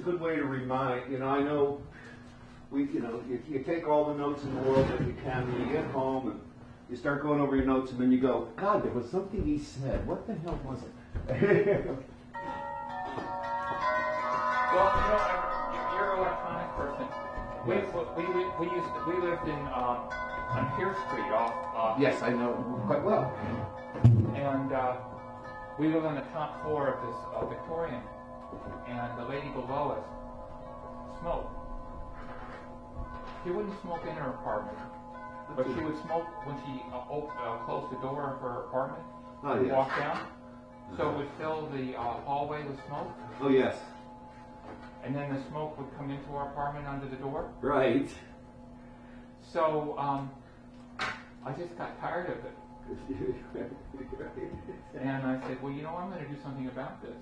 good way to remind. I know you take all the notes in the world that you can when you get home and you start going over your notes and then you go, God, there was something he said. What the hell was it? Well, you're an electronic person. We lived in on Pier Street off. Yes, I know quite well. And we lived on the top floor of this Victorian, and the lady below us smoked. She wouldn't smoke in her apartment, but she would smoke when she closed the door of her apartment and walk down. So it would fill the hallway with smoke. Oh, yes. And then the smoke would come into our apartment under the door. Right. So I just got tired of it. And I said, well, I'm going to do something about this.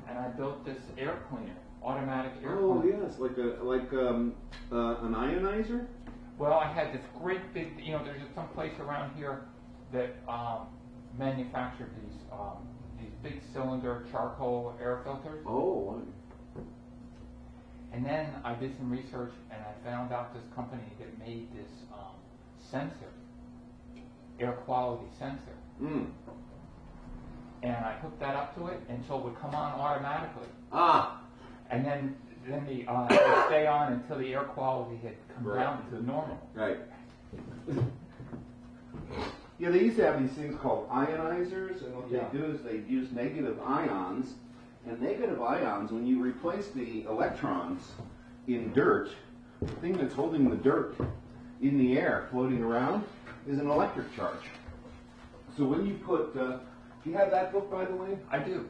And I built this air cleaner, automatic air cleaner. Oh, yes, like an ionizer? Well, I had this great big, there's some place around here that manufactured these big cylinder charcoal air filters. Oh. And then I did some research and I found out this company that made this sensor, air quality sensor. Mm. And I hooked that up to it, and so it would come on automatically. Ah. And then it would stay on until the air quality had come down to normal. Right. Yeah, they used to have these things called ionizers, and what they do is they use negative ions. And negative ions, when you replace the electrons in dirt, the thing that's holding the dirt in the air floating around is an electric charge. So when you put, do you have that book, by the way? I do.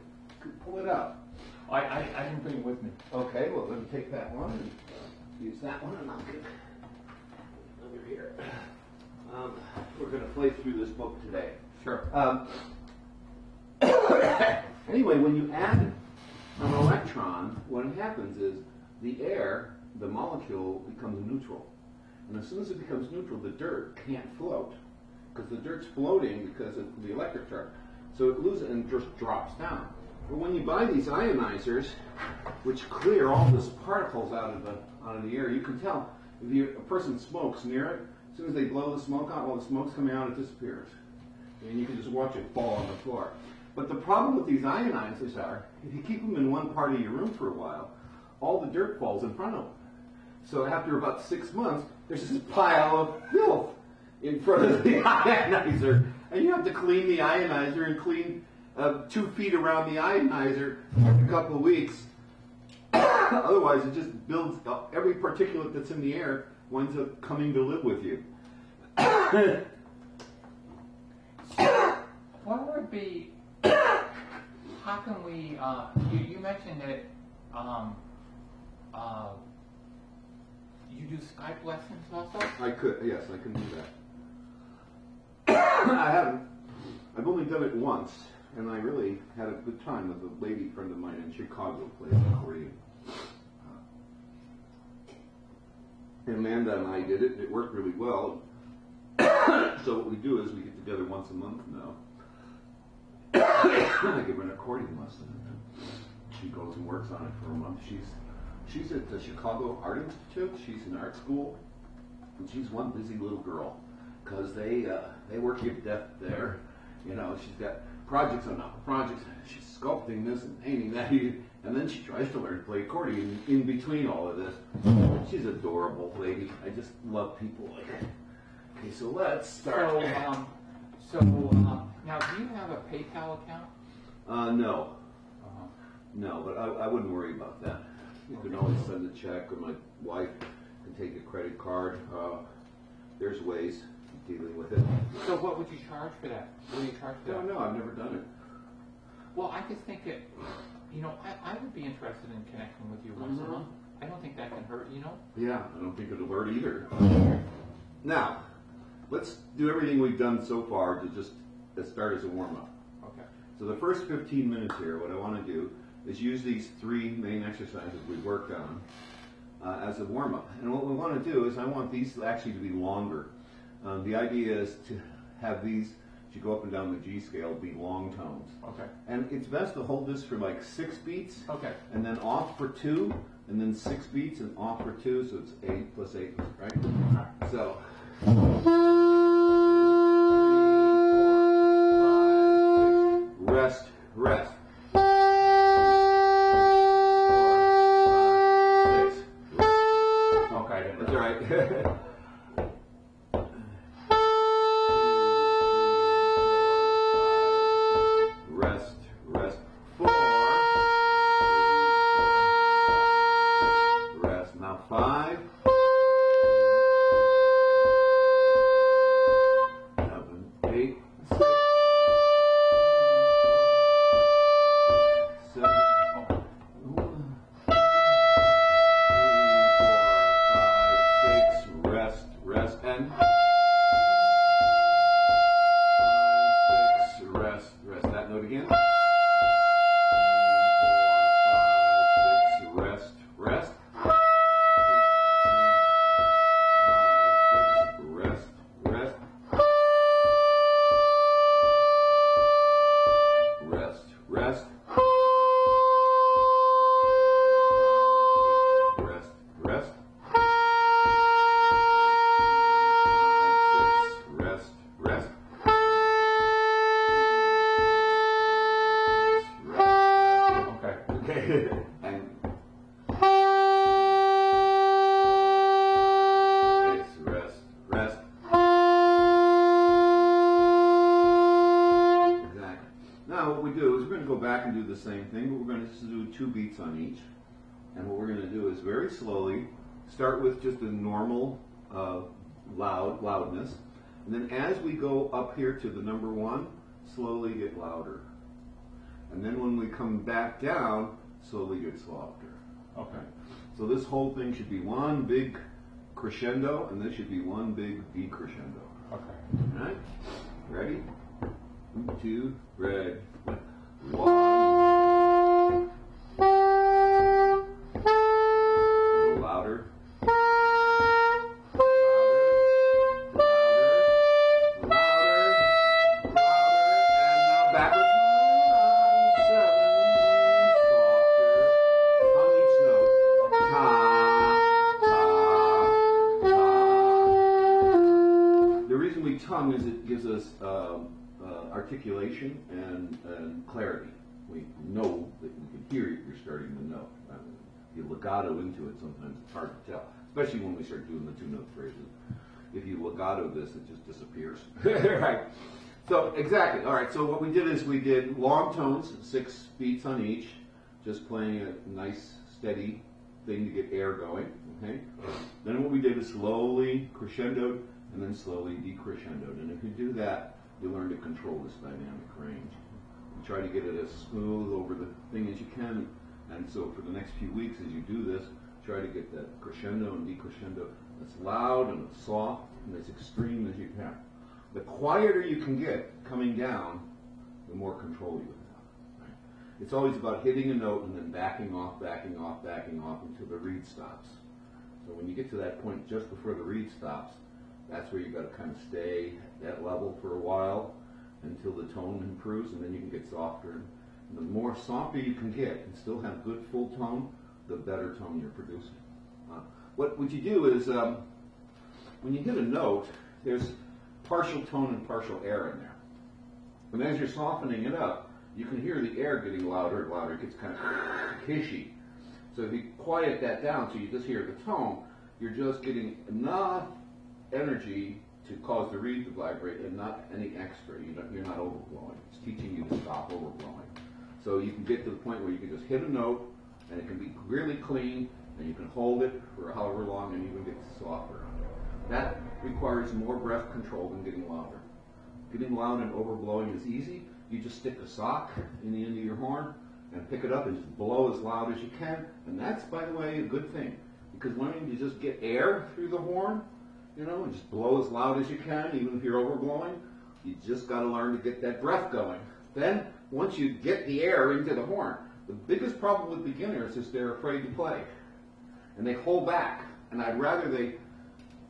Pull it out. I didn't bring it with me. Okay, well, let me take that one and use that one, and I'll get over here. We're going to play through this book today. Sure. Anyway, when you add an electron, what happens is the air, the molecule, becomes neutral. And as soon as it becomes neutral, the dirt can't float, because the dirt's floating because of the electric charge. So it loses and just drops down. But when you buy these ionizers, which clear all these particles out of the air, you can tell if a person smokes near it, as soon as they blow the smoke out, while the smoke's coming out, it disappears. And you can just watch it fall on the floor. But the problem with these ionizers are, if you keep them in one part of your room for a while, all the dirt falls in front of them. So after about 6 months, there's this pile of filth in front of the ionizer. And you have to clean the ionizer and clean 2 feet around the ionizer after a couple of weeks. Otherwise, it just builds up. Every particulate that's in the air winds up coming to live with you. What would be, how can we, you mentioned that you do Skype lessons also? I could, yes, I can do that. I haven't. I've only done it once, and I really had a good time with a lady friend of mine in Chicago who plays accordion. Amanda and I did it. It worked really well. So what we do is we get together once a month now. I give her an accordion lesson. She goes and works on it for a month. She's at the Chicago Art Institute. She's in art school, and she's one busy little girl because they work you to death there. She's got projects on projects. She's sculpting this and painting that, and then she tries to learn to play accordion in between all of this. She's an adorable lady. I just love people like her. Okay, so let's start. Now, do you have a PayPal account? No. No, but I wouldn't worry about that. You can always send a check, or my wife can take a credit card. There's ways of dealing with it. So what would you charge for that? What do you charge for that? No, I've never done it. Well, I just think that, I would be interested in connecting with you once a month. I don't think that can hurt, Yeah, I don't think it'll hurt either. Now, let's do everything we've done so far to just start as a warm-up. Okay. So the first 15 minutes here, what I want to do is use these 3 main exercises we've worked on as a warm-up. And what we want to do is I want these actually to be longer. The idea is to have these you go up and down the G scale, be long tones. Okay. And it's best to hold this for like 6 beats. Okay. And then off for 2, and then 6 beats and off for 2, so it's 8 plus 8, right? Right. So. 3, 4, 5, 6. Rest, rest. 3, 4, 5, 6. Rest. Okay. That's all right. Rest, rest. 4, 3, 4, 5, 6. Rest. Now 5, 7, 8, 6, 7, rest, rest, and 5, 6, rest, rest. That note again. 3, 4, 5, 6, rest, rest. 5, 6, rest, rest. Rest, rest. Rest, rest. 5, 6, rest, rest. Okay. Okay. And 6, rest, rest. Exactly. Now what we do is we're going to go back and do the same thing, but we're going to do 2 beats on each. And what we're going to do is very slowly start with just a normal loudness, and then as we go up here to the number 1, slowly get louder. And then when we come back down, slowly get softer. Okay. So this whole thing should be one big crescendo, and this should be one big decrescendo. Okay. All right? Ready? 1, 2, red. 1. A little louder. Tongue is it gives us articulation and clarity. We know that we can hear it, you're starting the note. If you legato into it, sometimes it's hard to tell, especially when we start doing the 2-note phrases. If you legato this, it just disappears. Right. So, exactly. All right, so what we did is we did long tones, 6 beats on each, just playing a nice, steady thing to get air going. Okay. Then what we did is slowly crescendoed, and then slowly decrescendoed. And if you do that, you learn to control this dynamic range. You try to get it as smooth over the thing as you can. And so for the next few weeks as you do this, try to get that crescendo and decrescendo as loud and as soft and as extreme as you can. The quieter you can get coming down, the more control you have. Right? It's always about hitting a note and then backing off, backing off, backing off until the reed stops. So when you get to that point just before the reed stops, that's where you got to kind of stay at that level for a while until the tone improves, and then you can get softer. And the more softer you can get and still have good full tone, the better tone you're producing. What you do is when you hit a note, there's partial tone and partial air in there. And as you're softening it up, you can hear the air getting louder and louder. It gets kind of hishy. So if you quiet that down so you just hear the tone, you're just getting enough energy to cause the reed to vibrate and not any extra. You're not overblowing. It's teaching you to stop overblowing. So you can get to the point where you can just hit a note and it can be really clean and you can hold it for however long and even get softer on it. That requires more breath control than getting louder. Getting loud and overblowing is easy. You just stick a sock in the end of your horn and pick it up and just blow as loud as you can. And that's, by the way, a good thing. Because learning to just get air through the horn, and just blow as loud as you can, even if you're overblowing, you just got to learn to get that breath going. Then, once you get the air into the horn, the biggest problem with beginners is they're afraid to play. And they hold back. And I'd rather they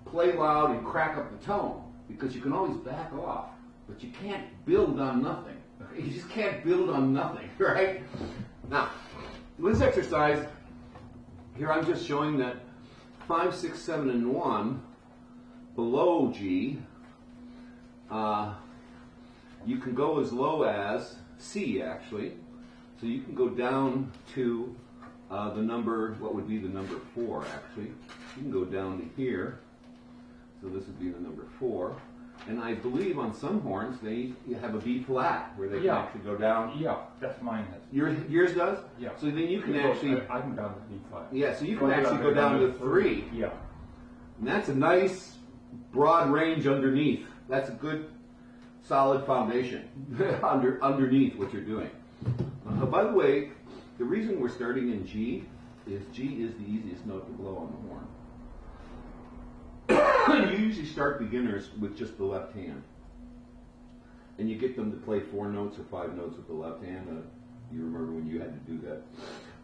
play loud and crack up the tone, because you can always back off. but you can't build on nothing. You just can't build on nothing, right? Now, this exercise, here I'm just showing that 5, 6, 7, and 1 below G, you can go as low as C, actually. So you can go down to the number, what would be the number 4, actually. You can go down to here. So this would be the number 4. And I believe on some horns you have a B flat where they can actually go down. Yeah, that's mine. Yours does? Yeah. So then you can actually. I can go down to B flat. Yeah, so you can actually go down to 3. Yeah. And that's a nice broad range underneath. That's a good solid foundation underneath what you're doing. By the way, the reason we're starting in G is G is the easiest note to blow on the horn. You usually start beginners with just the left hand. And you get them to play 4 notes or 5 notes with the left hand. You remember when you had to do that.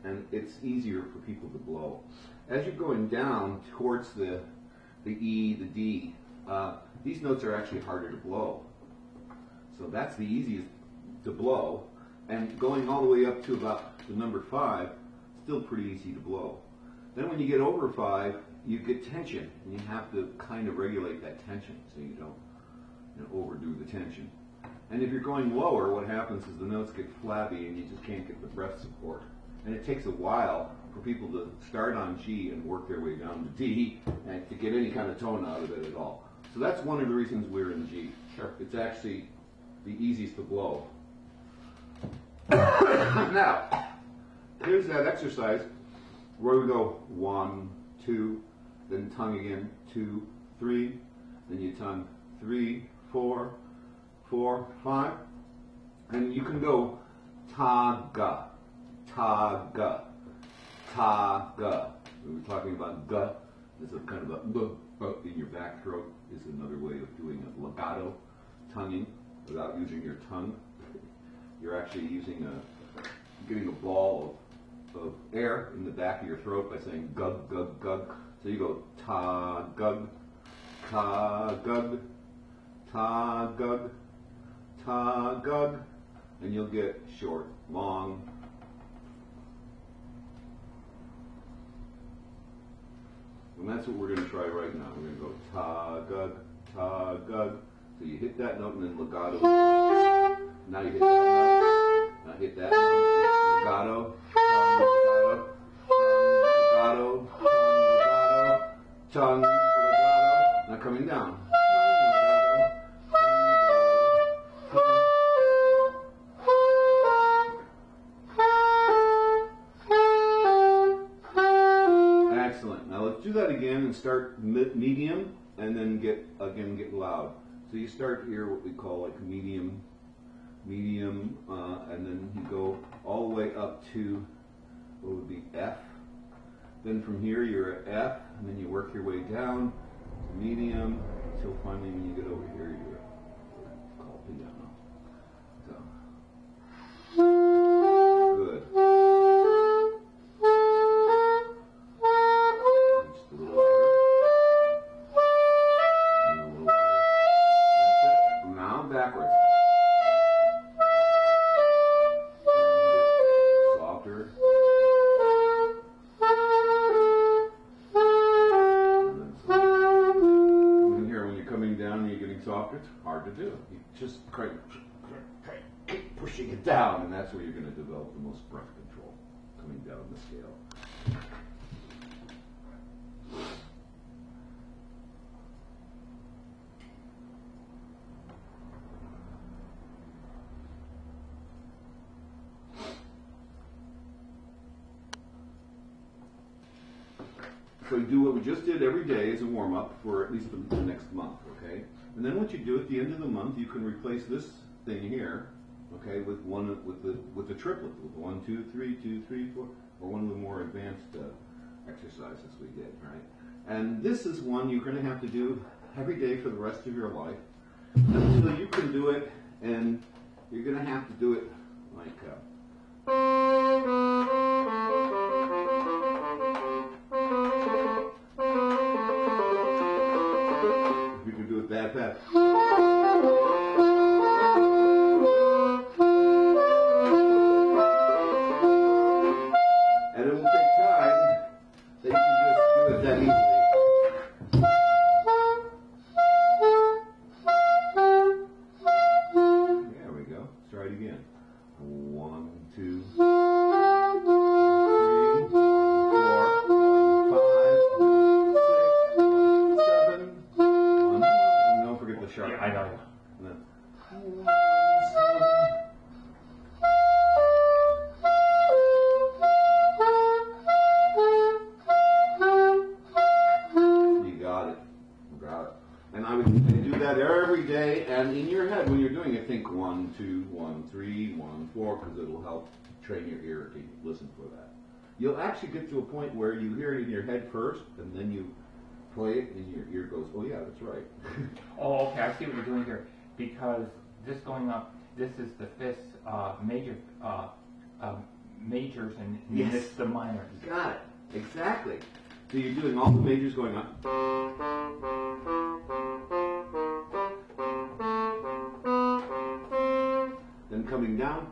And it's easier for people to blow. As you're going down towards the E, the D, these notes are actually harder to blow. So that's the easiest to blow. And going all the way up to about the number 5, still pretty easy to blow. Then when you get over 5, you get tension, and you have to kind of regulate that tension so you don't overdo the tension. And if you're going lower, what happens is the notes get flabby and you just can't get the breath support. And it takes a while for people to start on G and work their way down to D and to get any kind of tone out of it at all. So that's one of the reasons we're in G. Sure. It's actually the easiest to blow. Now, here's that exercise where we go 1, 2, then tongue again, 2, 3, then you tongue 3, 4, 4, 5, and you can go ta-ga, ta-ga, ta-ga. We were talking about ga. There's a kind of a in your back throat is another way of doing a legato tonguing without using your tongue. You're actually getting a ball of air in the back of your throat by saying gug, gug, gug. So you go ta, gug, ta, gug, ta, gug, ta, gug, and you'll get short, long. And that's what we're going to try right now. We're going to go ta, gug, ta, gug. So you hit that note and then legato. Now you hit that note. Now hit that note. Legato. Legato. Legato. Tongue. Legato. Now coming down. Excellent. Now let's do that again and start medium and then get loud. So you start here what we call like medium, and then you go all the way up to what would be F. Then from here you're at F, and then you work your way down to medium until finally when you get over here you're called piano. So good. Just a little louder. A little louder. That's it. Now backwards. Softer. Softer, it's hard to do. You just keep pushing it down, and that's where you're going to develop the most breath control, coming down the scale. So you do what we just did every day as a warm-up for at least the next month, okay? And then what you do at the end of the month, you can replace this thing here, okay, with the triplet, with 1, 2, 3, 2, 3, 4, or one of the more advanced exercises we did, right? And this is one you're going to have to do every day for the rest of your life until you can do it, and you're going to have to do it like. That fast. And in your head, when you're doing it, think 1, 2, 1, 3, 1, 4, because it'll help train your ear to listen for that. You'll actually get to a point where you hear it in your head first, and then you play it, and your ear goes, "Oh yeah, that's right." Oh, okay. I see what you're doing here. Because this going up, this is the fifth majors, and Yes. this the minors. Got it. Exactly. So you're doing all the majors going up. Then coming down.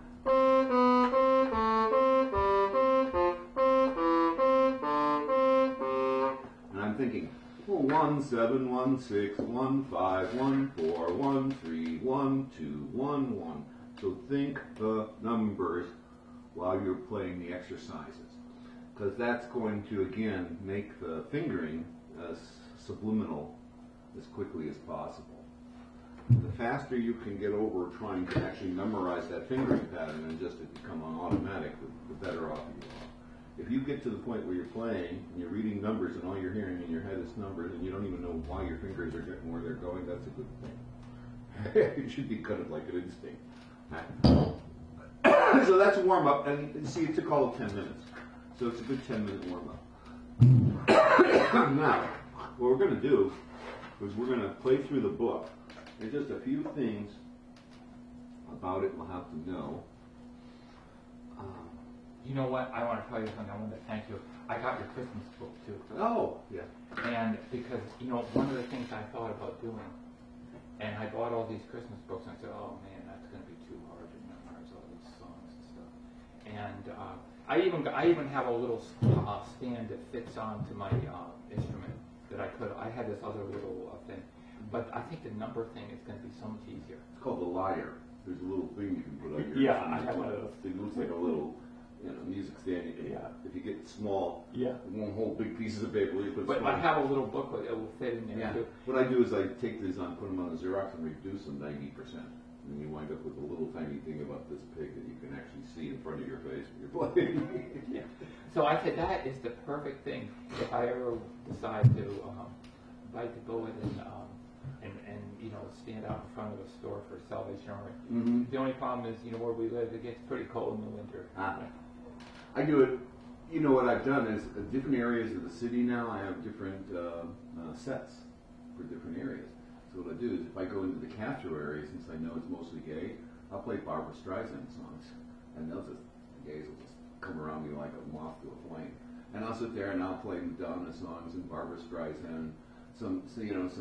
And I'm thinking, well, 1, 7, 1, 6, 1, 5, 1, 4, 1, 3, 1, 2, 1, 1. So think the numbers while you're playing the exercises, because that's going to, again, make the fingering as subliminal as quickly as possible. The faster you can get over trying to actually memorize that fingering pattern and just it become on automatic, the better off you are. If you get to the point where you're playing and you're reading numbers and all you're hearing in your head is numbers and you don't even know why your fingers are getting where they're going, that's a good thing. It should be kind of like an instinct. So that's a warm-up, and you see it took all of 10 minutes. So it's a good 10-minute warm-up. Now, what we're going to do is we're going to play through the book. There's just a few things about it we'll have to know. You know what? I want to tell you something. I want to thank you. I got your Christmas book too. Oh, yeah. And because, you know, one of the things I thought about doing, and I bought all these Christmas books, and I said, oh man, that's going to be too hard to memorize all these songs and stuff. And I even have a little stand that fits onto my instrument that I had this other little thing. But I think the number thing is going to be so much easier. It's called the lyre. There's a little thing you can put on your Yeah, I have one of those. It looks like a little, music stand. If you get small, it won't hold big pieces of paper. You put But small. I have a little booklet that will fit in there Yeah. too. What I do is I take these on, put them on a Xerox, and reduce them 90%. And you wind up with a little tiny thing about this pig that you can actually see in front of your face when you're playing. Yeah. So I said that is the perfect thing if I ever decide to bite the bullet and stand out in front of a store for Salvation Army. Mm-hmm. The only problem is, where we live, it gets pretty cold in the winter. I do it. What I've done is different areas of the city now. I have different sets for different areas. So what I do is if I go into the Castro area, since I know it's mostly gay, I'll play Barbra Streisand songs, and the gays will just come around me like a moth to a flame. And I'll sit there and I'll play Madonna songs and Barbra Streisand, some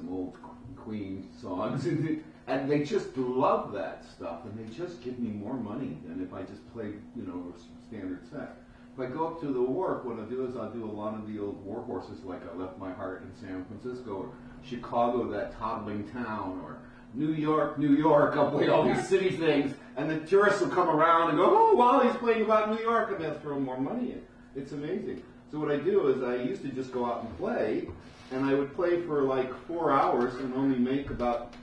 old Queen songs, and they just love that stuff, and they just give me more money than if I just played a standard set. If I go up to the wharf, what I'll do is I'll do a lot of the old war horses, like I Left My Heart in San Francisco, or Chicago, That Toddling Town, or New York, New York. I'll play all these city things, and the tourists will come around and go, oh, wow, he's playing about New York, and they'll throw more money in. It's amazing. So what I do is I used to just go out and play, and I would play for like 4 hours and only make about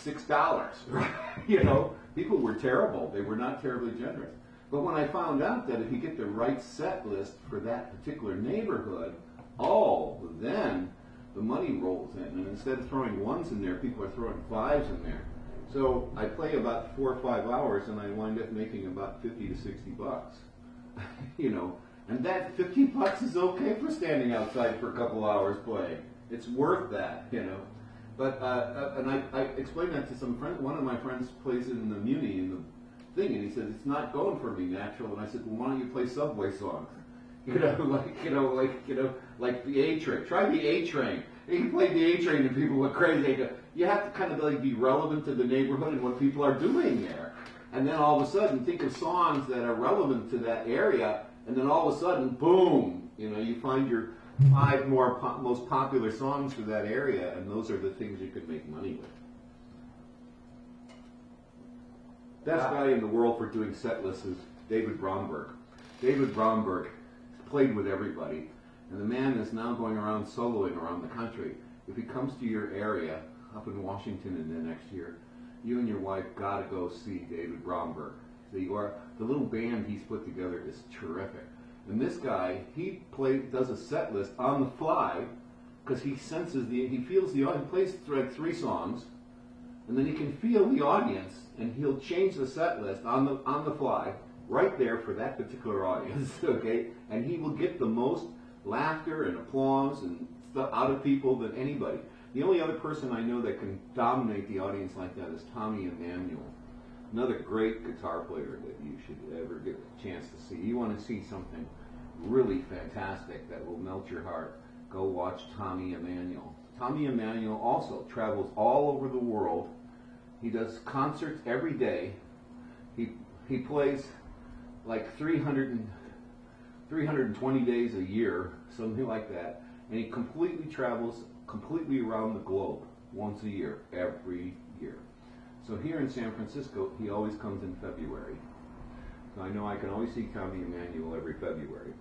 $6. People were terrible. They were not terribly generous. But when I found out that if you get the right set list for that particular neighborhood, then the money rolls in. And instead of throwing ones in there, people are throwing fives in there. So I play about 4 or 5 hours, and I wind up making about $50 to $60. And that $50 is okay for standing outside for a couple hours playing. It's worth that, But and I explained that to some friend. One of my friends plays in the Muni in the thing, and he said it's not going for me natural. And I said, well, why don't you play subway songs? Like the A Train. Try the A Train. You play the A Train, and people look crazy. You have to kind of be relevant to the neighborhood and what people are doing there. And then all of a sudden, think of songs that are relevant to that area. And then all of a sudden, boom! You find your 5 most popular songs for that area, and those are the things you could make money with. Best guy in the world for doing set lists is David Bromberg. David Bromberg played with everybody, and the man is now going around soloing around the country. If he comes to your area, up in Washington and then next year, you and your wife got to go see David Bromberg. The little band he's put together is terrific. And this guy, he does a set list on the fly because he senses he feels he plays like 3 songs, and then he can feel the audience, and he'll change the set list on the fly, right there for that particular audience, okay? And he will get the most laughter and applause and stuff out of people than anybody. The only other person I know that can dominate the audience like that is Tommy Emmanuel, another great guitar player that you should ever get a chance to see. You want to see something really fantastic that will melt your heart, go watch Tommy Emmanuel. Tommy Emmanuel also travels all over the world. He does concerts every day. He plays like 320 days a year, something like that. And he completely travels completely around the globe once a year, every year. So here in San Francisco, he always comes in February. So I know I can always see Tommy Emmanuel every February.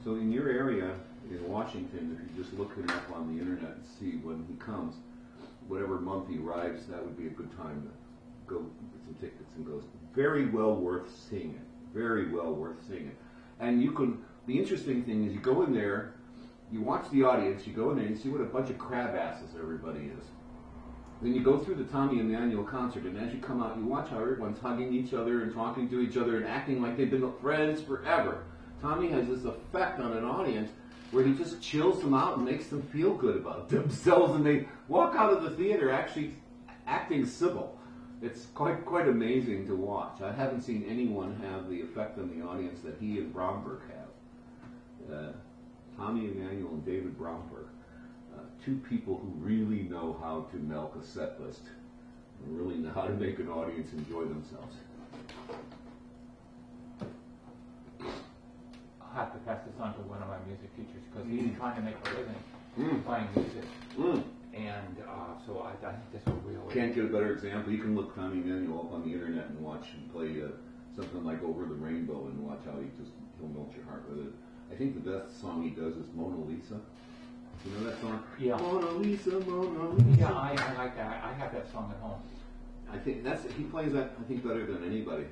So in your area, in Washington, if you just look him up on the internet and see when he comes, whatever month he arrives, that would be a good time to go get some tickets and go. Very well worth seeing it. Very well worth seeing it. And you can, the interesting thing is you go in there, you watch the audience, you go in there and you see what a bunch of crab asses everybody is. Then you go through the Tommy Emmanuel concert, and as you come out, you watch how everyone's hugging each other and talking to each other and acting like they've been friends forever. Tommy has this effect on an audience where he just chills them out and makes them feel good about themselves, and they walk out of the theater actually acting civil. It's quite amazing to watch. I haven't seen anyone have the effect on the audience that he and Bromberg have. Tommy Emmanuel and David Bromberg, two people who really know how to milk a set list and really know how to make an audience enjoy themselves. I'll have to pass this on to one of my music teachers because he's trying to make a living playing music. And so I think this will really... Can't get a better example. You can look Tommy Emmanuel up on the internet and watch him play something like Over the Rainbow and watch how he'll melt your heart with it. I think the best song he does is Mona Lisa. You know that song? Yeah. Mona Lisa, Mona Lisa. Yeah, I like that. I have that song at home. I think he plays that, I think, better than anybody.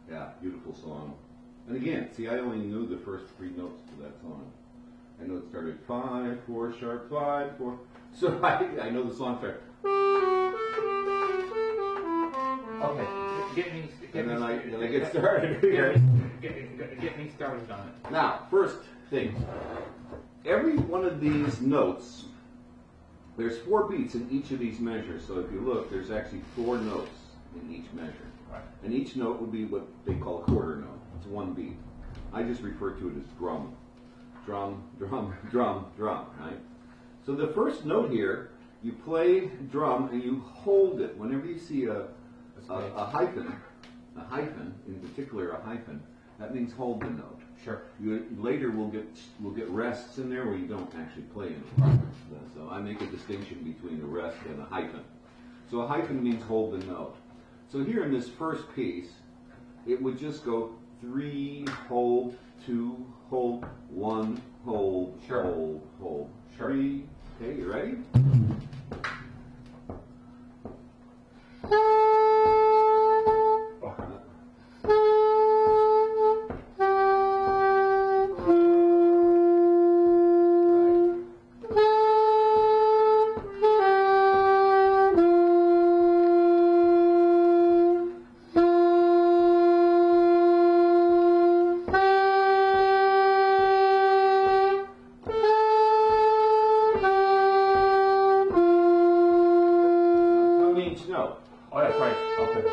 Yeah, beautiful song. And again, see, I only knew the first three notes to that song. I know it started 5, 4 sharp, 5, 4. So I know the song started. Okay, get me started. Get me started on it. Now, first thing, every one of these notes, there's 4 beats in each of these measures. So if you look, there's actually 4 notes in each measure. Right. And each note would be what they call a quarter note. It's 1 beat. I just refer to it as drum. Drum, drum, drum, drum, right? So the first note here, you play drum and you hold it. Whenever you see a hyphen, in particular a hyphen, that means hold the note. Sure. Later we'll get rests in there where you don't actually play anymore. So I make a distinction between a rest and a hyphen. So a hyphen means hold the note. So here in this first piece, it would just go 3, hold, 2, hold, 1, hold, sure. hold, Sure. 3. Okay, you ready? Oh, that's right. Okay.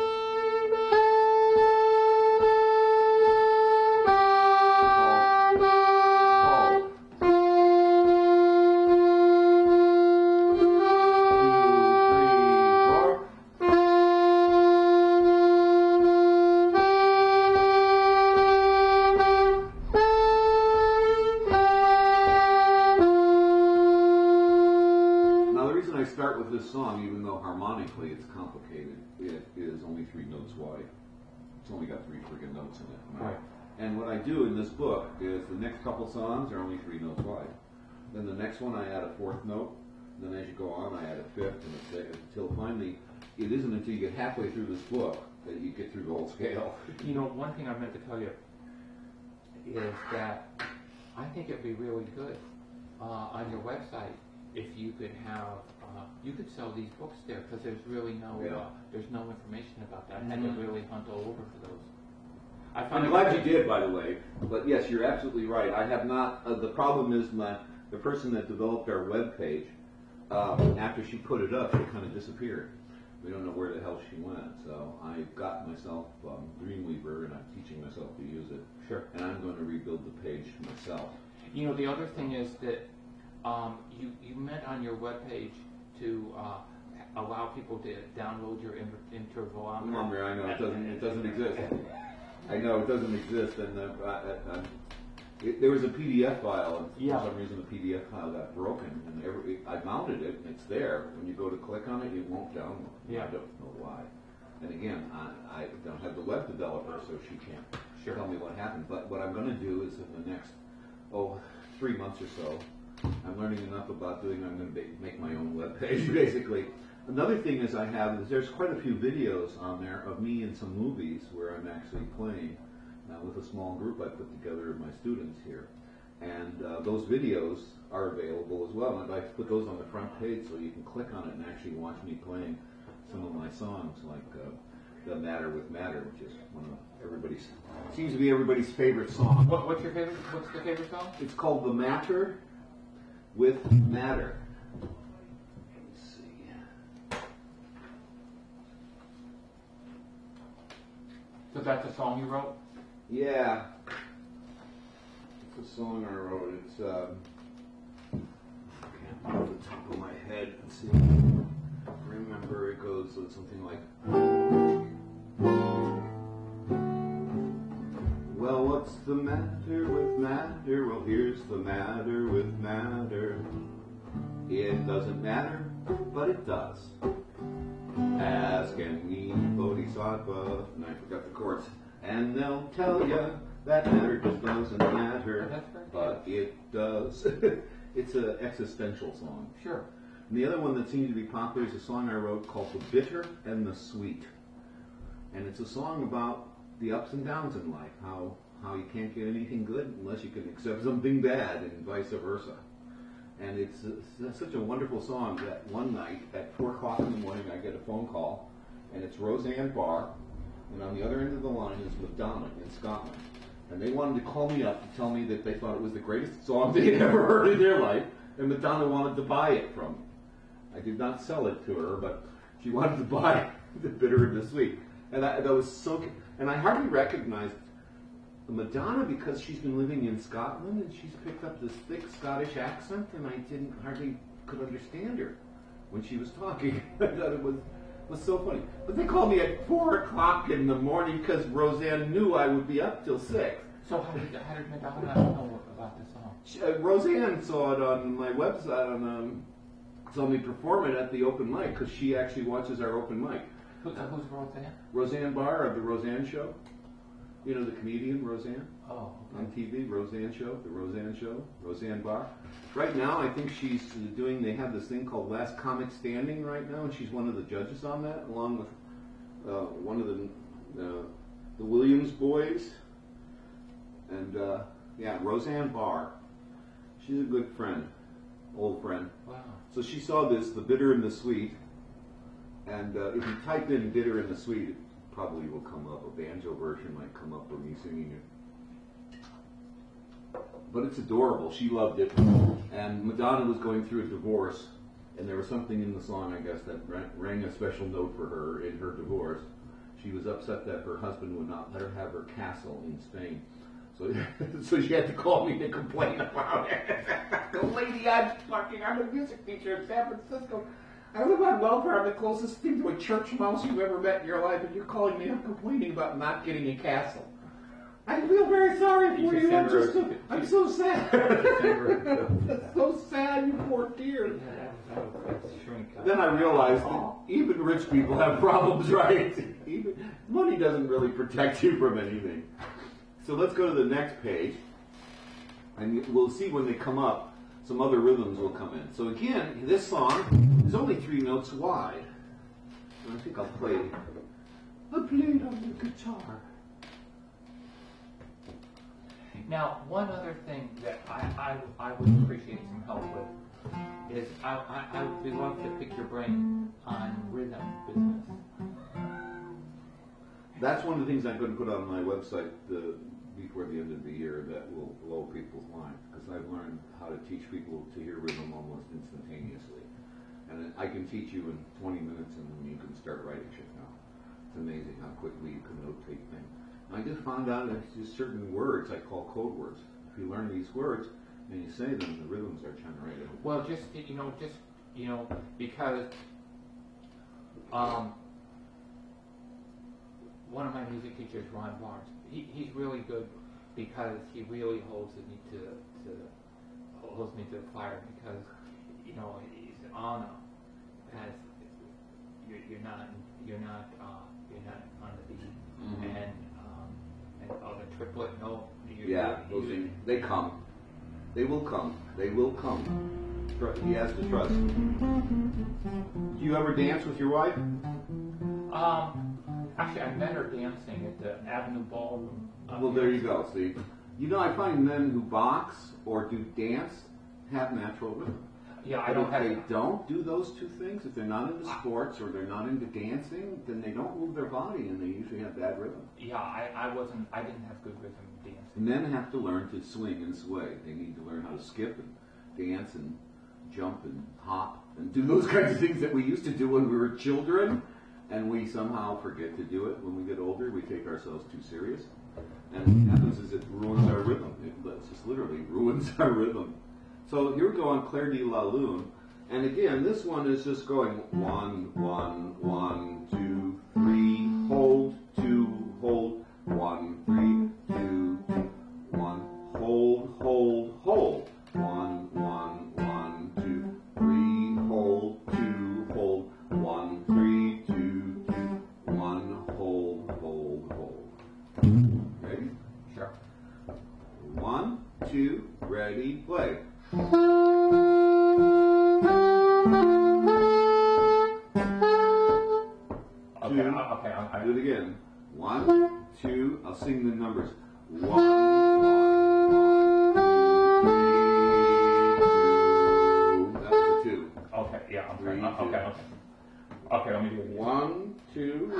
Start with this song, even though harmonically it's complicated. It is only 3 notes wide. It's only got 3 friggin' notes in it. Right. And what I do in this book is the next couple songs are only 3 notes wide. Then the next one I add a 4th note. Then as you go on, I add a 5th and a 6th until finally, it isn't until you get halfway through this book that you get through the whole scale. You know, one thing I meant to tell you is that I think it'd be really good on your website if you could have, you could sell these books there, because there's really no, there's no information about that. I had to really hunt all over for those. I'm glad you did, by the way. But yes, you're absolutely right. I have not. The problem is the person that developed our web page. After she put it up, she kind of disappeared. We don't know where the hell she went. So I got myself Dreamweaver, and I'm teaching myself to use it. Sure. And I'm going to rebuild the page myself. You know, the other thing is that you meant on your webpage to allow people to download your intervalometer. I know it doesn't exist. I know it doesn't exist, and there was a PDF file, and for some reason the PDF file got broken, and I mounted it, and it's there. When you go to click on it, it won't download. I don't know why. And again, I don't have the web developer, so she can't tell me what happened. But what I'm going to do is in the next 3 months or so, I'm learning enough about doing. I'm going to make my own web page, basically. Another thing is there's quite a few videos on there of me in some movies where I'm actually playing with a small group I put together of my students here. And those videos are available as well. And I'd like to put those on the front page so you can click on it and actually watch me playing some of my songs, like The Matter with Matter, which is one of seems to be everybody's favorite song. What's your favorite? What's the favorite song? It's called The Matter with Matter. So that's a song you wrote? Yeah. It's a song I wrote. It's, I can't remember the top of my head. Let's see. Remember, it goes something like, well, what's the matter with matter? Well, here's the matter with matter. It doesn't matter, but it does. Ask any bodhisattva, and I forgot the chords, and they'll tell you that matter just doesn't matter, but it does. It's an existential song. Sure. And the other one that seemed to be popular is a song I wrote called The Bitter and the Sweet. And it's a song about the ups and downs in life, how you can't get anything good unless you can accept something bad, and vice versa. And it's such a wonderful song that one night at 4 o'clock in the morning I get a phone call, and it's Roseanne Barr, and on the other end of the line is Madonna in Scotland. And they wanted to call me up to tell me that they thought it was the greatest song they'd ever heard in their life, and Madonna wanted to buy it from me. I did not sell it to her, but she wanted to buy The Bitter and the Sweet. And that was so, and I hardly recognized Madonna because she's been living in Scotland and she's picked up this thick Scottish accent, and I hardly could understand her when she was talking. I thought it was so funny. But they called me at 4 o'clock in the morning because Roseanne knew I would be up till 6. So how did Madonna know about the song? Roseanne saw it on my website, saw me perform it at the open mic because she actually watches our open mic. Who's Roseanne? Roseanne Barr of The Roseanne Show. You know the comedian Roseanne? Oh, okay. On TV, Roseanne Show, The Roseanne Show, Roseanne Barr. Right now, I think they have this thing called Last Comic Standing right now, and she's one of the judges on that, along with one of the Williams boys. And, Roseanne Barr. She's a good friend, old friend. Wow. So she saw this, The Bitter and the Sweet, and if you type in Bitter and the Sweet, it probably will come up. A banjo version might come up of me singing it. But it's adorable. She loved it. And Madonna was going through a divorce, and there was something in the song, I guess, that rang a special note for her in her divorce. She was upset that her husband would not let her have her castle in Spain. So she had to call me to complain about it. The lady I'm a music teacher in San Francisco. I live on welfare. I'm the closest thing to a church mouse you've ever met in your life, and you're calling me up complaining about not getting a castle. I feel very sorry for you. I'm so sad. That's so sad, you poor dear. Then I realized that even rich people have problems, right? Money doesn't really protect you from anything. So let's go to the next page, and we'll see when they come up, some other rhythms will come in. So again, this song is only 3 notes wide. And I think I'll play I played on the guitar. Now, one other thing that I would appreciate some help with is I would love to pick your brain on rhythm business. That's one of the things I'm going to put on my website before the end of the year that will blow people's minds, because I've learned how to teach people to hear rhythm almost instantaneously. And I can teach you in 20 minutes and you can start writing shit now. It's amazing how quickly you can notate things. And I just found out there's just certain words I call code words. If you learn these words and you say them, the rhythms are generated. Well, just because one of my music teachers, Ron Barnes, he's really good because he really holds me to the fire, because he's on as you're not on the beat, Mm-hmm. and the triplet note. Those things, they come. They will come. They will come. He has to trust. Do you ever dance with your wife? Actually, I met her dancing at the Avenue Ballroom. Well, there you go. See, I find men who box or do dance have natural rhythm. Yeah, But if they don't do those two things, if they're not into sports or they're not into dancing, then they don't move their body and they usually have bad rhythm. Yeah, I didn't have good rhythm dancing. Men have to learn to swing and sway. They need to learn how to skip and dance and jump and hop and do those kinds of things that we used to do when we were children, and we somehow forget to do it when we get older. We take ourselves too serious, and what happens is it ruins our rhythm. It just literally ruins our rhythm. So here we go on Clair de la Lune, and again, this one is just going 1, 1, 1, 2, 3, hold, 2, hold, 1, 3, 2, 1, hold, hold, hold, 1, 1, 1, 2, 3, hold, 2, hold, 1, 3, 2, 1, hold, hold, hold. Ready? Sure. 1, 2, ready, play. Okay. Do it again. 1, 2. I'll sing the numbers. 1, 1, 1, 2, 3, 2. That was a 2. Okay. Yeah. I'm 3, sorry. 2. Okay. Okay. Let me do it again. 1, 2. 1,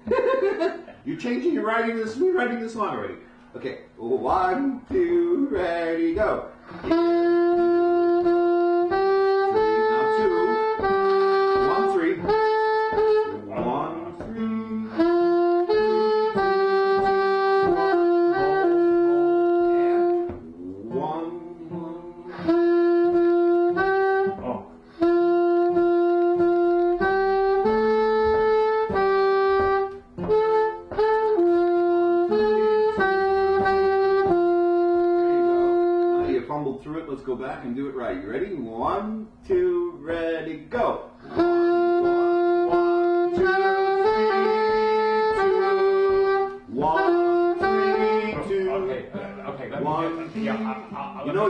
3, 2. You're changing. You're writing this. We're writing this song already. Okay. 1, 2, ready, go. Through it. Let's go back and do it right. You ready? 1, 2, ready, go. 1, 1, 2, 3, 2. 1, 3, 2. Okay. Let 1, me. Yeah.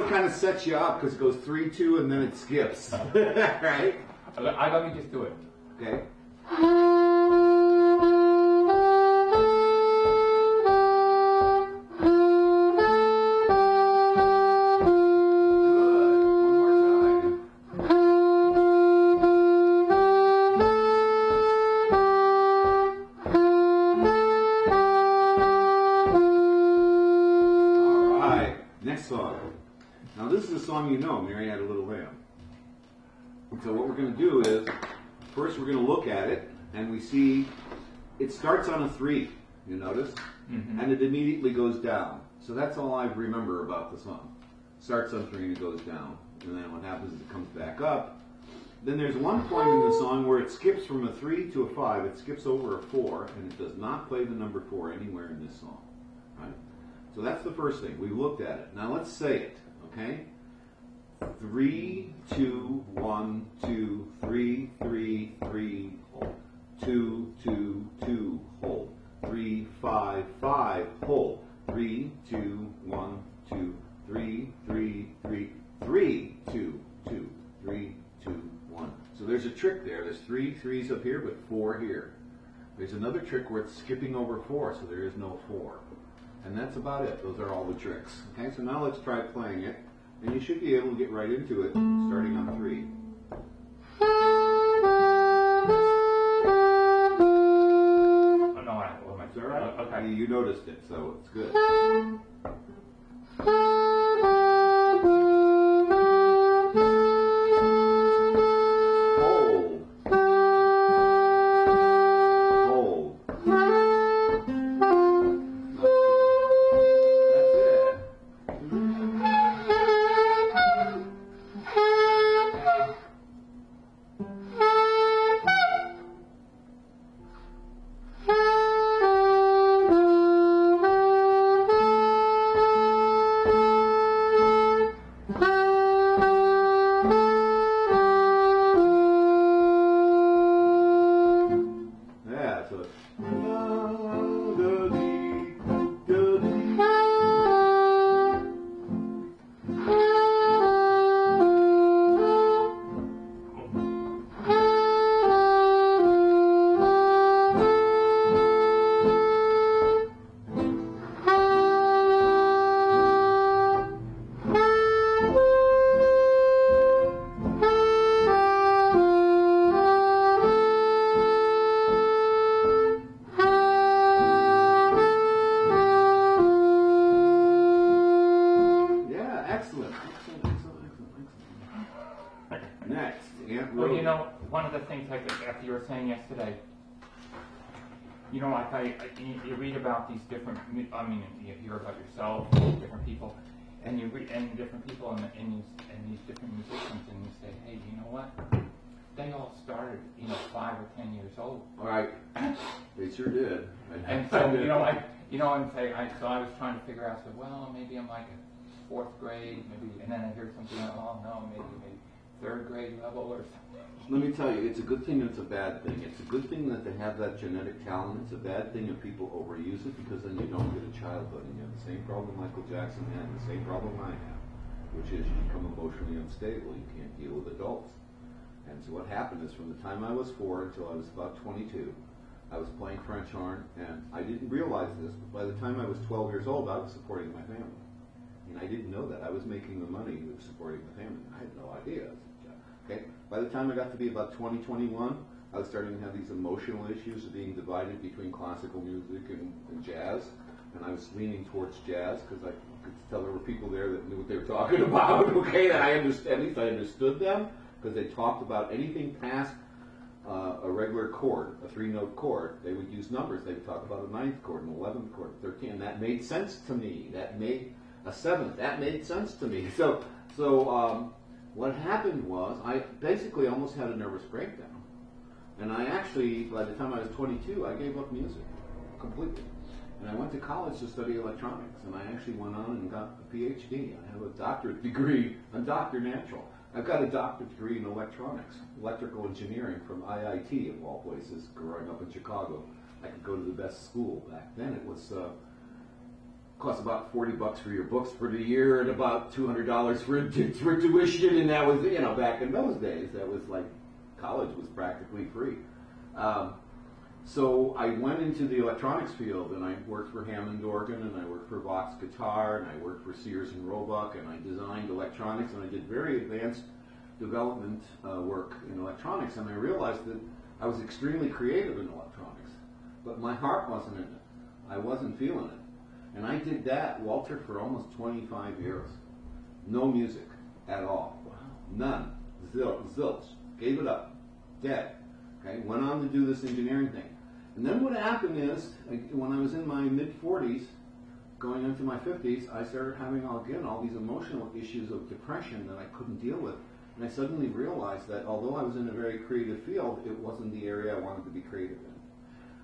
it kind of sets you up because it goes 3, 2, and then it skips. Right? Let me just do it. Okay. Mary Had a Little Lamb. So what we're going to do is, first we're going to look at it, and we see it starts on a 3, you notice? Mm-hmm. And it immediately goes down. So that's all I remember about the song. Starts on 3 and it goes down. And then what happens is it comes back up. Then there's one point in the song where it skips from a 3 to a 5. It skips over a 4, and it does not play the number 4 anywhere in this song. Right? So that's the first thing. We've looked at it. Now let's say it, okay? 3, 2, 1, 2, 3, 3, 3, hold. 2, 2, 2, hold. 3, 5, 5, hold. 3, 2, 1, 2, 3, 3, 3, 3, 2, 2, 3, 2, There's 3 threes up here, but 4 here. There's another trick where it's skipping over 4, so there is no 4. And that's about it. Those are all the tricks. Okay, so now let's try playing it. And you should be able to get right into it, starting on 3. Oh, no, what am I? It's all right. Okay. You noticed it, so it's good. Hold. Hold. That's it. Yeah, so yeah, excellent. Next, Aunt Well, Rose. you know, one of the things like after you were saying yesterday, you know, like you read about these different. I mean, you hear about yourself, different people, and you read and different people and these different musicians, and you say, hey, you know what? They all started, 5 or 10 years old. All right, they sure did. And so, so I was trying to figure out. I said, well, maybe I'm like a 4th grade, maybe, and then I hear something. Oh no, maybe 3rd grade level or something. Let me tell you, it's a good thing and it's a bad thing. It's a good thing that they have that genetic talent. It's a bad thing if people overuse it, because then you don't get a childhood. And you have the same problem Michael Jackson had and the same problem I have, which is you become emotionally unstable. You can't deal with adults. And so what happened is, from the time I was 4 until I was about 22, I was playing French horn, and I didn't realize this, but by the time I was 12 years old, I was supporting my family. And I didn't know that. I was making the money of supporting the family. I had no idea. Okay? By the time I got to be about 20, 21, I was starting to have these emotional issues of being divided between classical music and jazz. And I was leaning towards jazz because I could tell there were people there that knew what they were talking about. Okay, that I understood. At least I understood them, because they talked about anything past a regular chord, a 3-note chord. They would use numbers. They would talk about a 9th chord, an 11th chord, 13th. And that made sense to me. That made a 7th. That made sense to me. So what happened was, I basically almost had a nervous breakdown. And I actually, by the time I was 22, I gave up music completely. And I went to college to study electronics, and I actually went on and got a PhD. I have a doctorate degree. I'm Dr. Natural. I've got a doctorate degree in electronics, electrical engineering from IIT, of all places, growing up in Chicago. I could go to the best school. Back then it was cost about $40 for your books for the year and about $200 for tuition, and that was, back in those days, that was like, college was practically free. So I went into the electronics field, and I worked for Hammond organ, and I worked for Vox guitar, and I worked for Sears and Roebuck, and I designed electronics, and I did very advanced development work in electronics, and I realized that I was extremely creative in electronics, but my heart wasn't in it. I wasn't feeling it. And I did that, Walter, for almost 25 years. No music at all. Wow. None. Zilch. Gave it up. Dead. Okay. Went on to do this engineering thing. And then what happened is, when I was in my mid-40s, going into my 50s, I started having, again, all these emotional issues of depression that I couldn't deal with. And I suddenly realized that although I was in a very creative field, it wasn't the area I wanted to be creative in.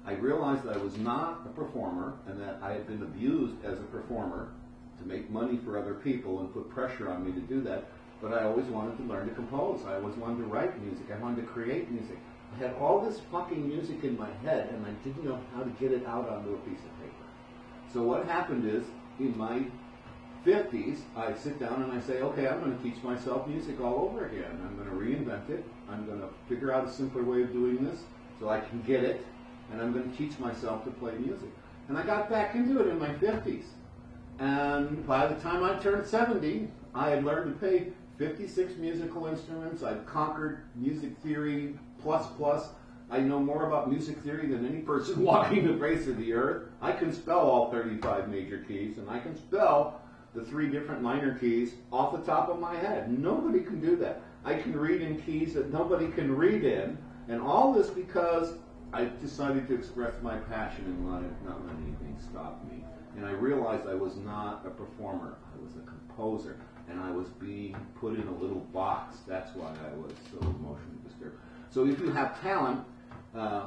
I realized that I was not a performer, and that I had been abused as a performer to make money for other people and put pressure on me to do that. But I always wanted to learn to compose. I always wanted to write music. I wanted to create music. I had all this fucking music in my head, and I didn't know how to get it out onto a piece of paper. So what happened is, in my 50s, I sit down and I say, okay, I'm going to teach myself music all over again. I'm going to reinvent it. I'm going to figure out a simpler way of doing this so I can get it, and I'm going to teach myself to play music. And I got back into it in my 50s. And by the time I turned 70, I had learned to play 56 musical instruments. I'd conquered music theory plus. I know more about music theory than any person walking the face of the earth. I can spell all 35 major keys, and I can spell the 3 different minor keys off the top of my head. Nobody can do that. I can read in keys that nobody can read in, and all this because I decided to express my passion and not let anything stop me. And I realized I was not a performer. I was a composer, and I was being put in a little box. That's why I was so emotionally disturbed. So if you have talent,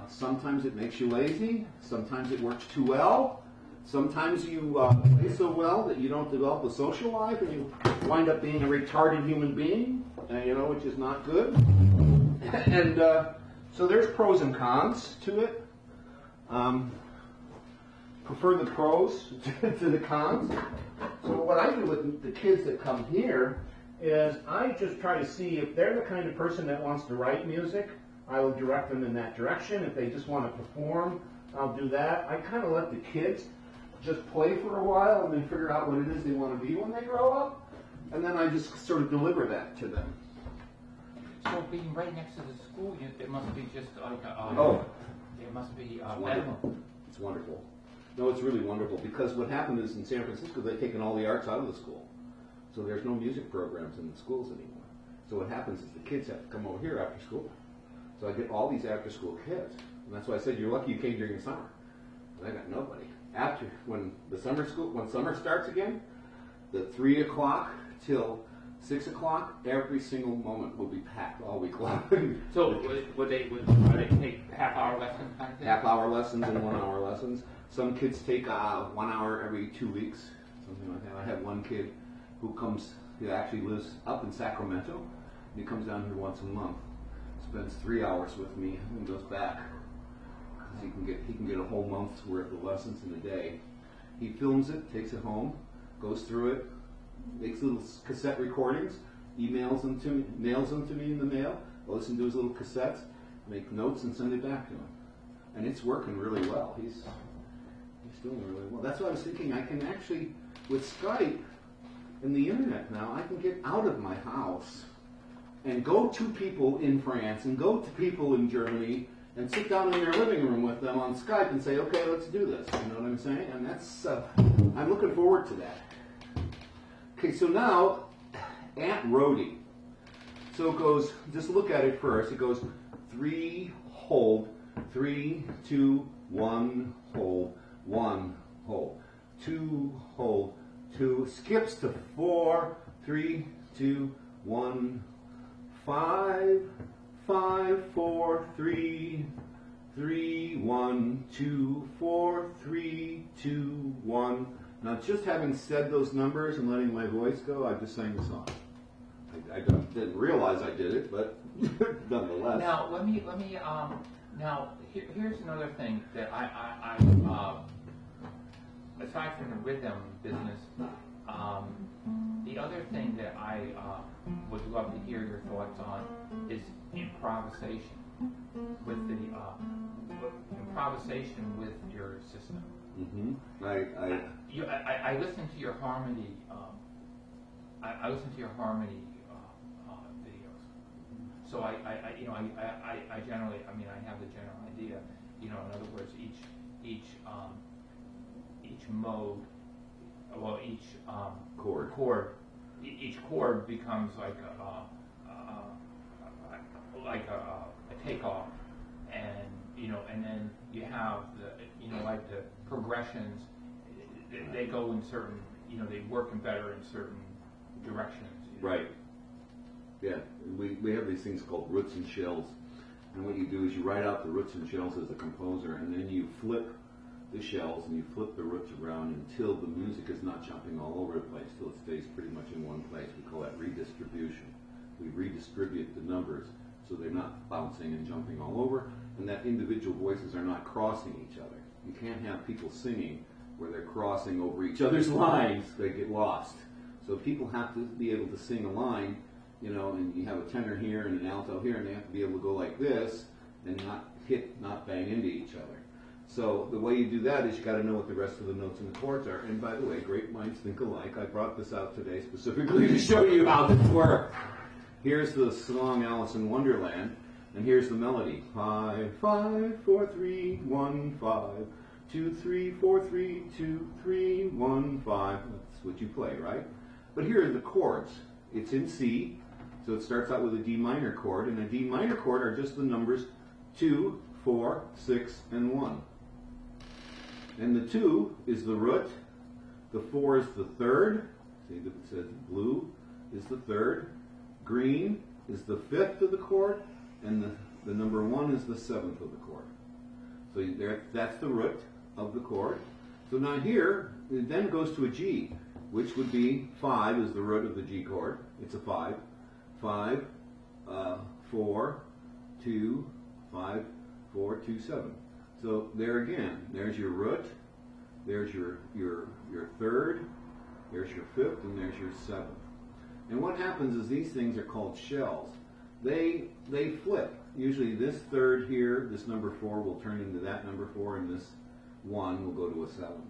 sometimes it makes you lazy. Sometimes it works too well. Sometimes you play so well that you don't develop a social life, and you wind up being a retarded human being, which is not good. And so there's pros and cons to it. Prefer the pros to the cons. So what I do with the kids that come here is I just try to see if they're the kind of person that wants to write music, I will direct them in that direction. If they just want to perform, I'll do that. I kind of let the kids just play for a while and then figure out what it is they want to be when they grow up. And then I just sort of deliver that to them. So being right next to the school, it must be just like it must be wonderful. It's wonderful. No, it's really wonderful because what happened is in San Francisco they've taken all the arts out of the school. So there's no music programs in the schools anymore. So what happens is the kids have to come over here after school. So I get all these after school kids. And that's why I said you're lucky you came during the summer. And I got nobody. When summer starts again, the 3 o'clock till 6 o'clock, every single moment will be packed all week long. So would they take half-hour lessons kind of thing? Half-hour lessons and 1 hour lessons. Some kids take 1 hour every 2 weeks, something like that. I have one kid who actually lives up in Sacramento, and he comes down here once a month, spends 3 hours with me, and goes back. Because he can get a whole month's worth of lessons in a day. He films it, takes it home, goes through it, makes little cassette recordings, emails them to me, mails them to me in the mail. I listen to his little cassettes, make notes, and send it back to him. And it's working really well. He's doing really well. That's why I was thinking I can actually, with Skype and the internet now, I can get out of my house and go to people in France and go to people in Germany and sit down in their living room with them on Skype and say, okay, let's do this. You know what I'm saying? And that's, I'm looking forward to that. Okay, so now, Aunt Rhody. So it goes, just look at it first. It goes 3, hold, 3, 2, 1, hold, 1, hold, 2, hold, 2, skips to 4, 3, 2, 1, 5, 5, 4, 3, 3, 1, 2, 4, 3, 2, 1. Now, just having said those numbers and letting my voice go, I just sang the song. I didn't realize I did it, but nonetheless. Now, here's another thing that I aside from the rhythm business, the other thing that I would love to hear your thoughts on is improvisation with your system. Mm-hmm. I listen to your harmony. I listen to your harmony videos. So I generally, I have the general idea. In other words, each mode, each chord, each chord becomes like a takeoff, and then you have the progressions. They go in certain, they work better in certain directions. Right. Yeah, we have these things called roots and shells, and what you do is you write out the roots and shells as a composer, and then you flip the shells and you flip the roots around until the music is not jumping all over the place, till it stays pretty much in one place. We call that redistribution. We redistribute the numbers so they're not bouncing and jumping all over, and that individual voices are not crossing each other. You can't have people singing where they're crossing over each other's lines, they get lost. So people have to be able to sing a line, you know, and you have a tenor here and an alto here, and they have to be able to go like this and not bang into each other. So the way you do that is you got to know what the rest of the notes and the chords are. And by the way, great minds think alike. I brought this out today specifically to show you how this works. Here's the song Alice in Wonderland, and here's the melody. 5, 5, 4, 3, 1, 5, 2, 3, 4, 3, 2, 3, 1, 5. That's what you play, right? But here are the chords. It's in C, so it starts out with a D minor chord, and a D minor chord are just the numbers 2, 4, 6, and 1. And the 2 is the root, the 4 is the third, see that it says blue is the third, green is the fifth of the chord, and the number 1 is the seventh of the chord. So that's the root of the chord. So now here, it then goes to a G, which would be 5 is the root of the G chord. It's a 5. 5, 4, 2, 5, 4, 2, 7. So there again, there's your root, there's your third, there's your fifth, and there's your seventh. And what happens is these things are called shells. They flip. Usually this third here, this number 4 will turn into that number 4, and this 1 will go to a 7.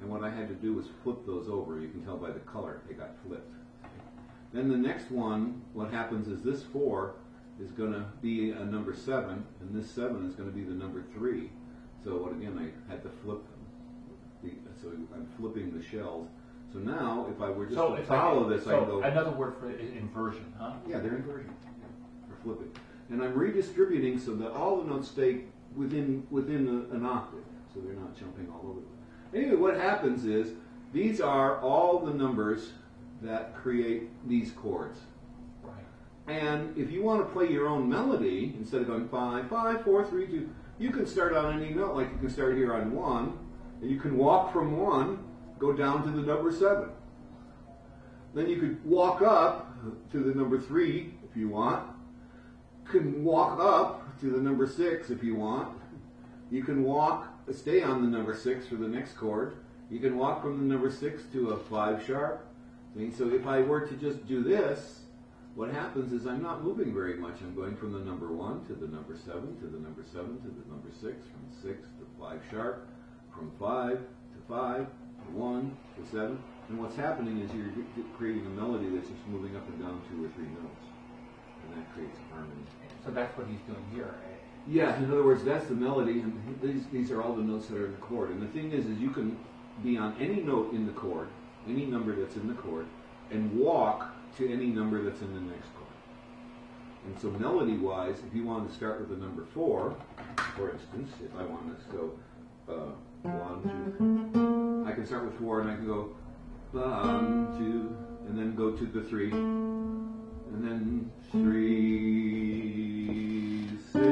And what I had to do was flip those over. You can tell by the color they got flipped. Then the next one, what happens is this 4 is going to be a number 7, and this 7 is going to be the number 3. So what again, I had to flip them. So I'm flipping the shells. So now, if I were just to follow this, I can go... another word for inversion, huh? Yeah, they're inversion. Yeah, or flipping. And I'm redistributing so that all the notes stay within an octave, so they're not jumping all over the place. Anyway, what happens is, these are all the numbers that create these chords. And if you want to play your own melody, instead of going 5, 5, 4, 3, 2, you can start on any note. Like you can start here on 1, and you can walk from 1, go down to the number 7. Then you could walk up to the number 3 if you want. You can walk up to the number 6 if you want. You can stay on the number 6 for the next chord. You can walk from the number 6 to a 5 sharp. So if I were to just do this, what happens is I'm not moving very much. I'm going from the number 1 to the number 7, to the number 7, to the number 6, from 6 to 5 sharp, from 5 to 5, to 1 to 7. And what's happening is you're creating a melody that's just moving up and down 2 or 3 notes. And that creates harmony. So that's what he's doing here, right? Yeah, in other words, that's the melody, and these are all the notes that are in the chord. And the thing is you can be on any note in the chord, any number that's in the chord, and walk to any number that's in the next chord. And so melody-wise, if you wanted to start with the number 4, for instance, if I wanted to go 1, 2, I can start with 4 and I can go 1, 2, and then go to the 3, and then 3, 6,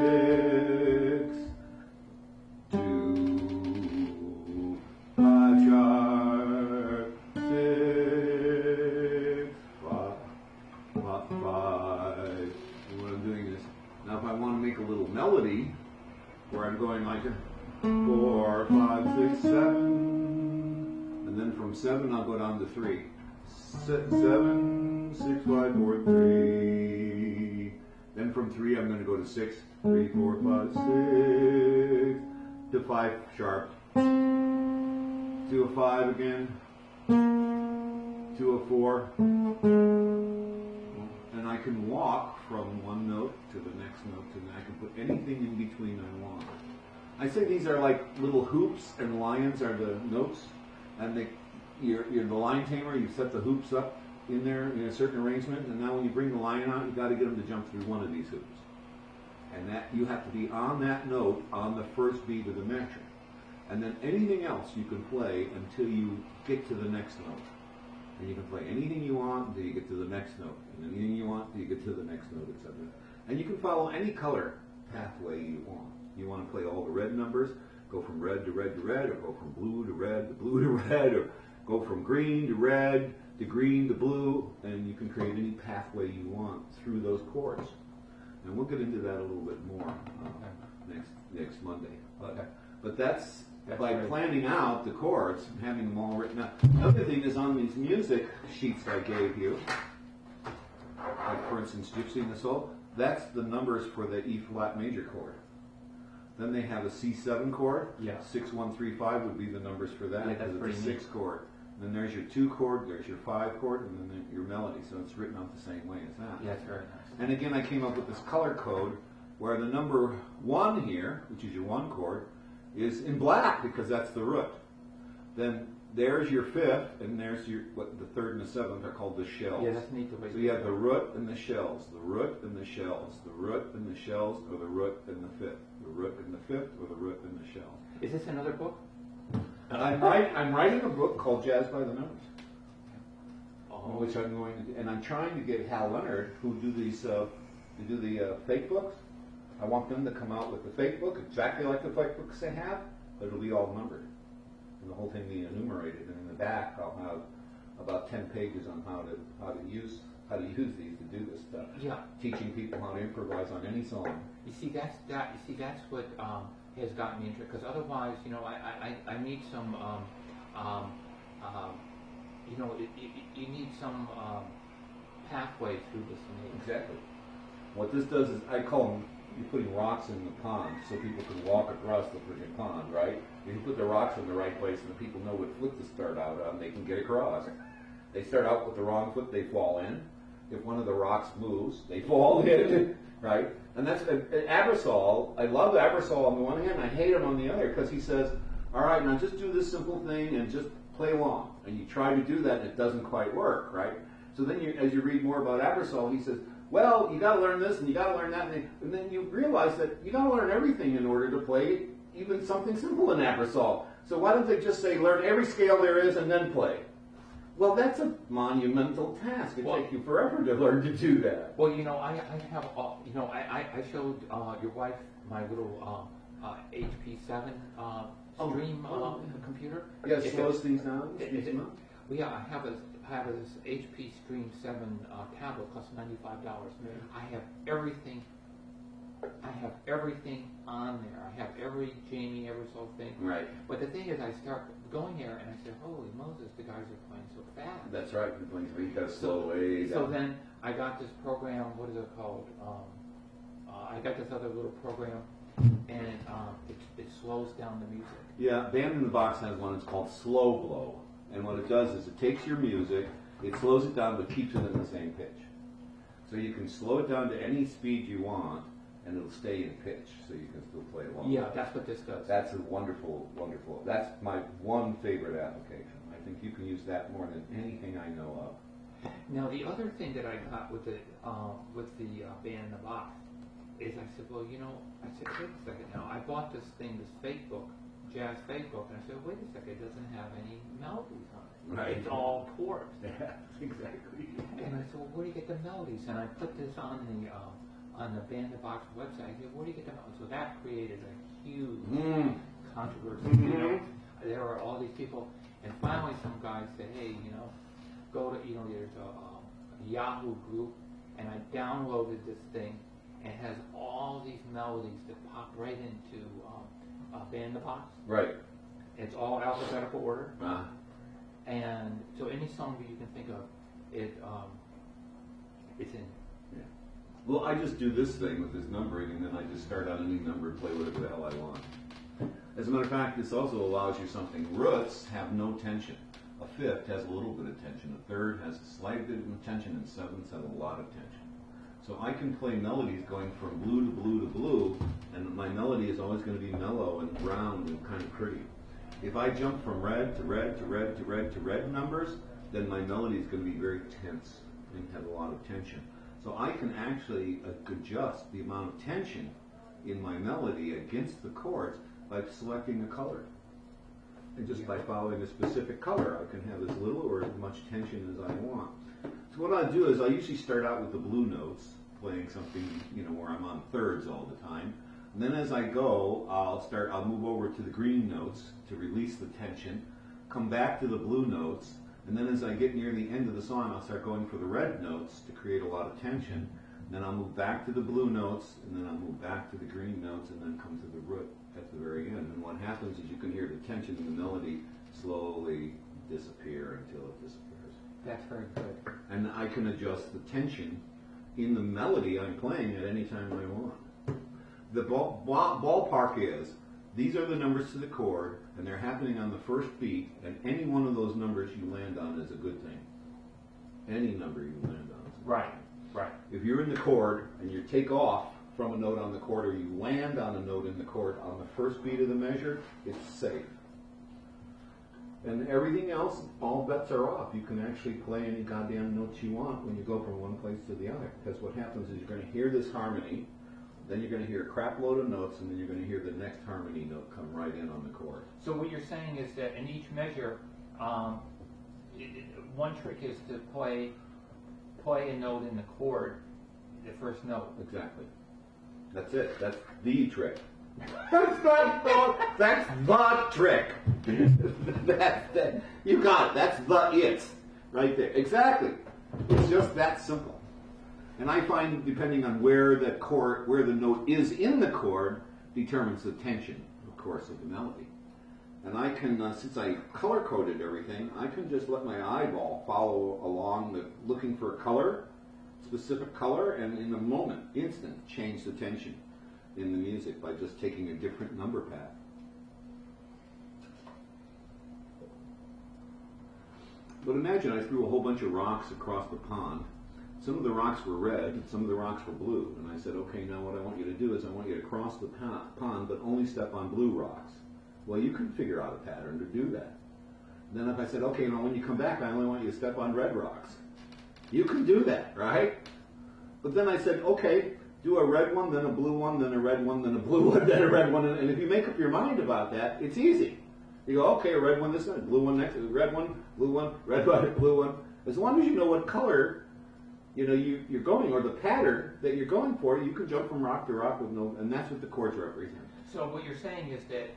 2, 5 sharp, 6, 5. What I'm doing is, now if I want to make a little melody, where I'm going like 4, 5, 6, 7, and then from 7 I'll go down to 3. 7, 6, 5, 4, 3. Then from 3 I'm going to go to 6, 3, 4, 5, 6, to 5 sharp, to a 5 again, to a 4, and I can walk from one note to the next note, and I can put anything in between I want. I say these are like little hoops, and lions are the notes, and you're the line tamer. You set the hoops up in there in a certain arrangement, and now when you bring the lion out, you've got to get them to jump through one of these hoops, and that you have to be on that note on the first beat of the measure, and then anything else you can play until you get to the next note. And you can play anything you want until you get to the next note, and anything you want until you get to the next note, etc. And you can follow any color pathway you want. You want to play all the red numbers, go from red to red to red, or go from blue to red to blue to red, or go from green to red to green to blue, and you can create any pathway you want through those chords. And we'll get into that a little bit more next Monday. But that's by right. planning out the chords and having them all written out. Another thing is on these music sheets I gave you, like for instance, you've seen this all, that's the numbers for the E flat major chord. Then they have a C7 chord. Yeah. 6135 would be the numbers for that Yeah, that's because pretty it's a 6 chord. Then there's your 2 chord, there's your 5 chord, and then your melody. So it's written out the same way as that. Yeah, it's very nice. And again, I came up with this color code where the number 1 here, which is your 1 chord, is in black because that's the root. Then there's your 5th, and there's your what the 3rd and the 7th are called the shells. Yeah, that's neat. So you have the root and the shells, the root and the shells, the root and the shells, or the root and the 5th, the root and the 5th, or the root and the shells. Is this another book? I'm writing a book called Jazz by the Notes, which I'm going to do, and I'm trying to get Hal Leonard, who do these, they do the fake books. I want them to come out with the fake book exactly like the fake books they have, but it'll be all numbered, and the whole thing be enumerated. And in the back, I'll have about 10 pages on how to use these to do this stuff. Yeah. Teaching people how to improvise on any song. You see, that's what has gotten me interested. Because otherwise, you know, I need some, you know, you need some pathway through this. Exactly. What this does is, I call them, you're putting rocks in the pond so people can walk across the freaking pond, right? If you put the rocks in the right place and the people know what foot to start out on, they can get across. They start out with the wrong foot, they fall in. If one of the rocks moves, they fall in, right? And that's Abersol. I love Abersol on the one hand, I hate him on the other, because he says, all right, now just do this simple thing and just play along. And you try to do that and it doesn't quite work, right? So then as you read more about Abersol, he says, well, you got to learn this and you got to learn that, and then you realize that you got to learn everything in order to play even something simple in Abersol. So why don't they just say learn every scale there is and then play? Well, that's a monumental task. It takes you forever to learn to do that. Well, you know, I have, you know, I showed your wife my little HP7 stream computer. Yeah, it slows things down. Well, yeah, I have this HP Stream 7 tablet, costs $95. I have everything. I have everything on there. I have every Jamie Eversole thing. Right. But the thing is, I start going there and I say, "Holy Moses, the guys are playing so fast." That's right. You're playing so you got to slow way down. So then I got this program. What is it called? I got this other little program, and it slows down the music. Yeah, Band in the Box has one. It's called Slow Blow. And what it does is it takes your music, it slows it down, but keeps it in the same pitch. So you can slow it down to any speed you want, and it'll stay in pitch, so you can still play along. Yeah, that's what this does. That's a wonderful, wonderful. That's my one favorite application. I think you can use that more than anything I know of. Now, the other thing that I got with the Band in the Box is I said, well, you know, I said, wait a second now. I bought this thing, this fake book, jazz fake book, and I said, wait a second, it doesn't have any melodies on it. Right. It's all chords. Yeah, exactly. And I said, well, where do you get the melodies? And I put this on the Band in the Box website. I said, where do you get the melodies? So that created a huge controversy. You know, there are all these people, and finally some guy said, hey, you know, go to, you know, there's a Yahoo group, and I downloaded this thing, and it has all these melodies that pop right into Band in the Box. Right. It's all alphabetical order. Uh-huh. And so any song that you can think of, it's in. Yeah. Well, I just do this thing with this numbering, and then I just start on any number and play whatever the hell I want. As a matter of fact, this also allows you something. Roots have no tension. A fifth has a little bit of tension. A third has a slight bit of tension, and sevenths have a lot of tension. So I can play melodies going from blue to blue to blue, and my melody is always going to be mellow and round and kind of pretty. If I jump from red to red to red to red to red numbers, then my melody is going to be very tense and have a lot of tension. So I can actually adjust the amount of tension in my melody against the chords by selecting a color. And just by following a specific color, I can have as little or as much tension as I want. So what I do is I usually start out with the blue notes, playing something, you know, where I'm on thirds all the time. And then as I go, I'll move over to the green notes to release the tension, come back to the blue notes, and then as I get near the end of the song, I'll start going for the red notes to create a lot of tension. Then I'll move back to the blue notes, and then I'll move back to the green notes, and then come to the root at the very end. And what happens is you can hear the tension in the melody slowly disappear until it disappears. That's very good. And I can adjust the tension in the melody I'm playing at any time I want. The ballpark is, these are the numbers to the chord, and they're happening on the first beat, and any one of those numbers you land on is a good thing. Any number you land on. Right, right. If you're in the chord and you take off from a note on the chord, or you land on a note in the chord on the first beat of the measure, it's safe. And everything else, all bets are off. You can actually play any goddamn notes you want when you go from one place to the other. Because what happens is you're going to hear this harmony, then you're going to hear a crap load of notes, and then you're going to hear the next harmony note come right in on the chord. So what you're saying is that in each measure, one trick is to play a note in the chord, the first note. Exactly. That's it. That's the trick. That's the trick. You got it. That's the it. Right there. Exactly. It's just that simple. And I find, depending on where the note is in the chord, determines the tension, of course, of the melody. And I can, since I color-coded everything, I can just let my eyeball follow along, looking for a color, specific color, and in a moment, instant, change the tension in the music by just taking a different number pad. But imagine I threw a whole bunch of rocks across the pond. Some of the rocks were red, and some of the rocks were blue. And I said, okay, now what I want you to do is I want you to cross the pond, but only step on blue rocks. Well, you can figure out a pattern to do that. Then if I said, okay, now when you come back, I only want you to step on red rocks. You can do that, right? But then I said, okay, do a red one, then a blue one, then a red one, then a blue one, then a red one. And if you make up your mind about that, it's easy. You go, okay, a red one this one, blue one next, red one, blue one, red one, blue one. As long as you know what color you're going, or the pattern that you're going for, you can jump from rock to rock with no, and that's what the chords represent. So what you're saying is that,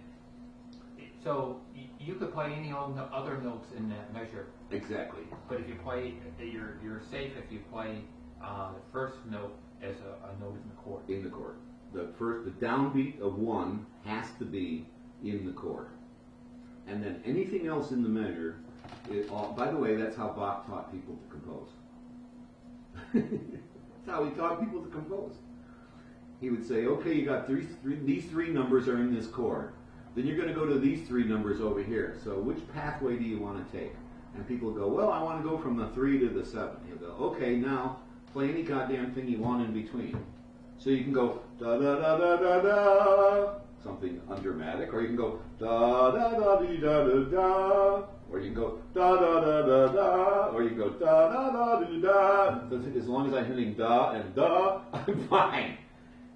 so you could play any other notes in that measure. Exactly. But if you play, you're safe if you play the first note as a note in the chord. In the chord. The downbeat of one has to be in the chord. And then anything else in the measure, by the way, that's how Bach taught people to compose. That's how he taught people to compose. He would say, okay, you got these three numbers are in this chord. Then you're going to go to these three numbers over here. So which pathway do you want to take? And people go, well, I want to go from the 3 to the 7. He'll go, okay, now play any goddamn thing you want in between. So you can go da da da da da da, something undramatic, or you can go da da da dee da da da, or you can go da da da da da, or you can go da da da dee da. As long as I'm hitting da and da, I'm fine.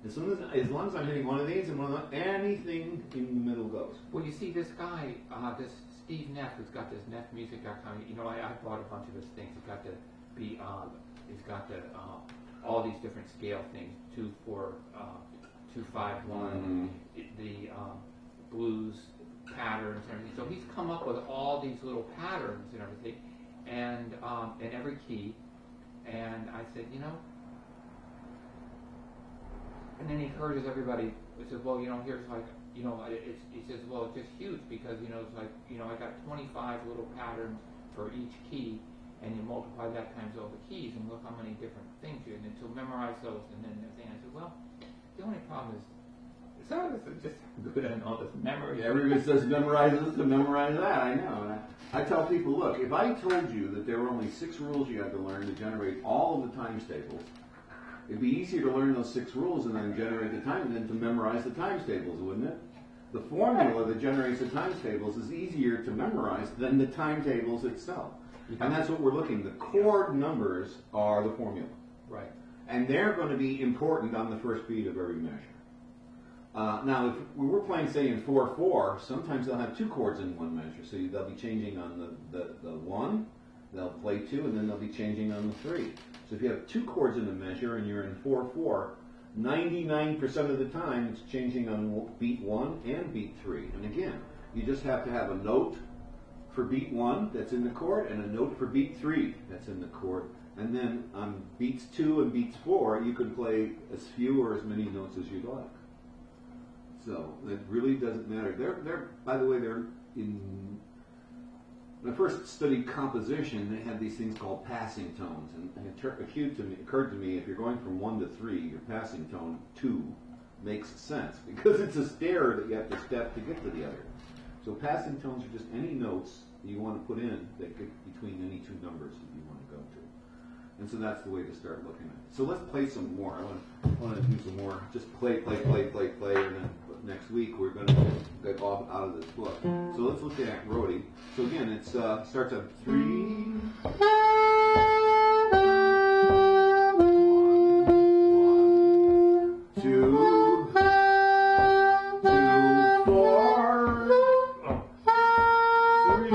As long as I'm hitting one of these and one of those, anything in the middle goes. Well, you see, this guy, this Steve Neff, who's got this neffmusic.com. I bought a bunch of his things. He's got all these different scale things, 2/4, 2/5/1, the blues patterns and everything. So he's come up with all these little patterns and everything, and in every key. And I said, and then he encourages everybody. He says, well, here's like, he says, well, it's just huge because, it's like, I got 25 little patterns for each key, and you multiply that times all the keys, and look how many different things you, and then to memorize those, and then everything. I said, well, the only problem is, it's just good at all this memory. Everybody says memorize this and memorize that. I know. And I tell people, look, if I told you that there were only 6 rules you had to learn to generate all of the times tables, it'd be easier to learn those 6 rules and then generate the time than to memorize the times tables, wouldn't it? The formula that generates the times tables is easier to memorize than the timetables itself. And that's what we're looking. The chord numbers are the formula. Right. And they're going to be important on the first beat of every measure. Now, if we were playing, say, in 4/4, sometimes they'll have 2 chords in one measure. So they'll be changing on the 1, they'll play 2, and then they'll be changing on the 3. So if you have 2 chords in a measure and you're in 4/4, 99% of the time it's changing on beat 1 and beat 3. And again, you just have to have a note for beat 1 that's in the chord and a note for beat 3 that's in the chord. And then on beats 2 and beats 4, you can play as few or as many notes as you'd like. So it really doesn't matter. They're by the way, they're in. When I first studied composition, they had these things called passing tones, and it occurred to me if you're going from 1 to 3, your passing tone 2 makes sense because it's a stair that you have to step to get to the other. So passing tones are just any notes that you want to put in that get between any two numbers that you want to go to. And so that's the way to start looking at it. So let's play some more. I want to do some more. Just play, and then next week we're going to get off out of this book. So let's look at Rhodey. So again, it starts at 3. 1, 2, 4, 3,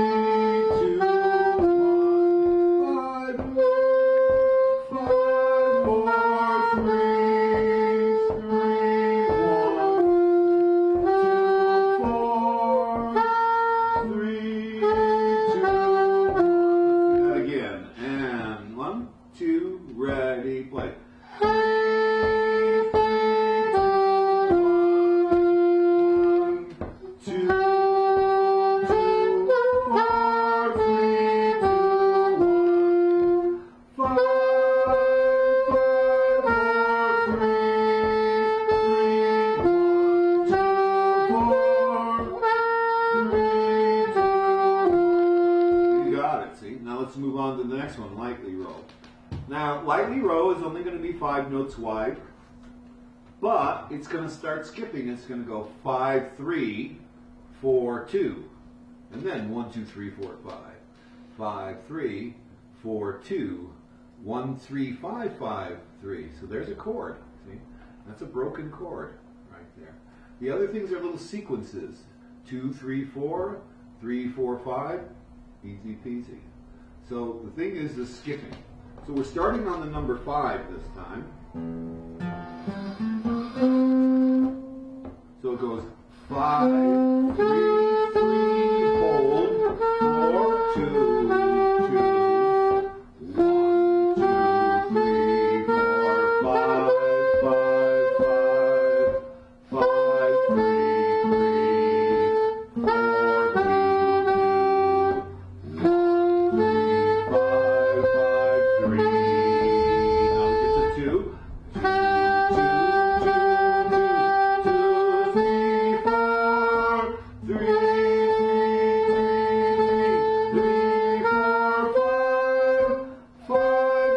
2, 1, 5, 4, 3, 1. Again, and 1, 2, ready, play. 3, 2, 2, 4, 3, 2, 1, 5, 4, 3, 2, 1. You got it, see? Now let's move on to the next one, lightly row. Now, lightly row is only going to be 5 notes wide, but it's going to start skipping. It's going to go 5, 3, 4, 2, and then 1, 2, 3, 4, 5. 5, 3, 4, 2, 1, 3, 5, 5, 3. So there's a chord. See? That's a broken chord right there. The other things are little sequences. 2, 3, 4, 3, 4, 5. Easy peasy. So the thing is the skipping. So we're starting on the number 5 this time. So it goes 5, 3, 3, hold, 4, 2, 2, 1, 2, 3, 4, 5, 5, 5, 5, 3, 3, 4, 2, 2, 1, 3, 5, 5, 3. Now we get to 2. 2, 2, 2, 2, 2, 3, 4, 3, 3, 3, 3, 4, 5, 5, 3, 3, 4, 2,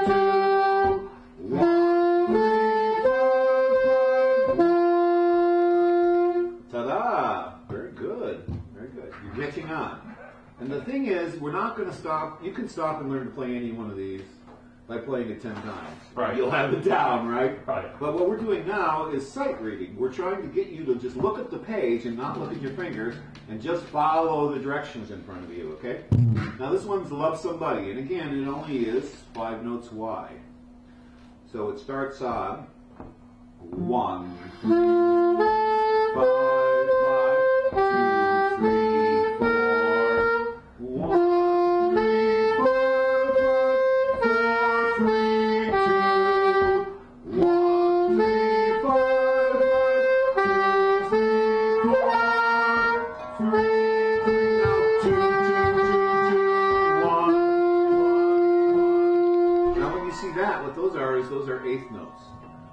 2, 1, 3, 5, 5, 1. Ta-da! Very good. Very good. You're catching on. And the thing is, we're not going to stop. You can stop and learn to play any one of these by playing it 10 times. Right. You'll have it down, right? Right. But what we're doing now is sight reading. We're trying to get you to just look at the page and not look at your fingers and just follow the directions in front of you, okay? Now this one's Love Somebody. And again, it only is 5 notes wide. So it starts on 1, 3, 5, 5, 2, 3, 4, 1, 3, 5, 5, 4, 3, 2, 1, 3, 5, 5, 2, 3, 4, 3, 3. Now 2, 2, 2, 2, 1, 1, 1. Now when you see that, what those are is those are eighth notes.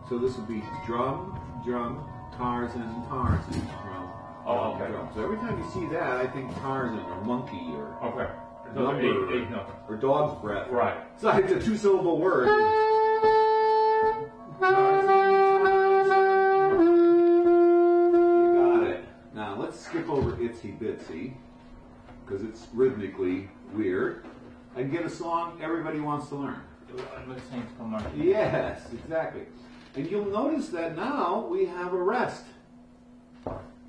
So this would be drum, drum, Tarzan, Tarzan, drum, Oh, okay. drum. So every time you see that, I think Tarzan or monkey or Okay. Those are number eight notes. or dog's breath. Right. So it's a 2-syllable word. You got it. Now let's skip over Itsy Bitsy because it's rhythmically weird and get a song everybody wants to learn. With Saints Go Marching. Yes, exactly. And you'll notice that now we have a rest.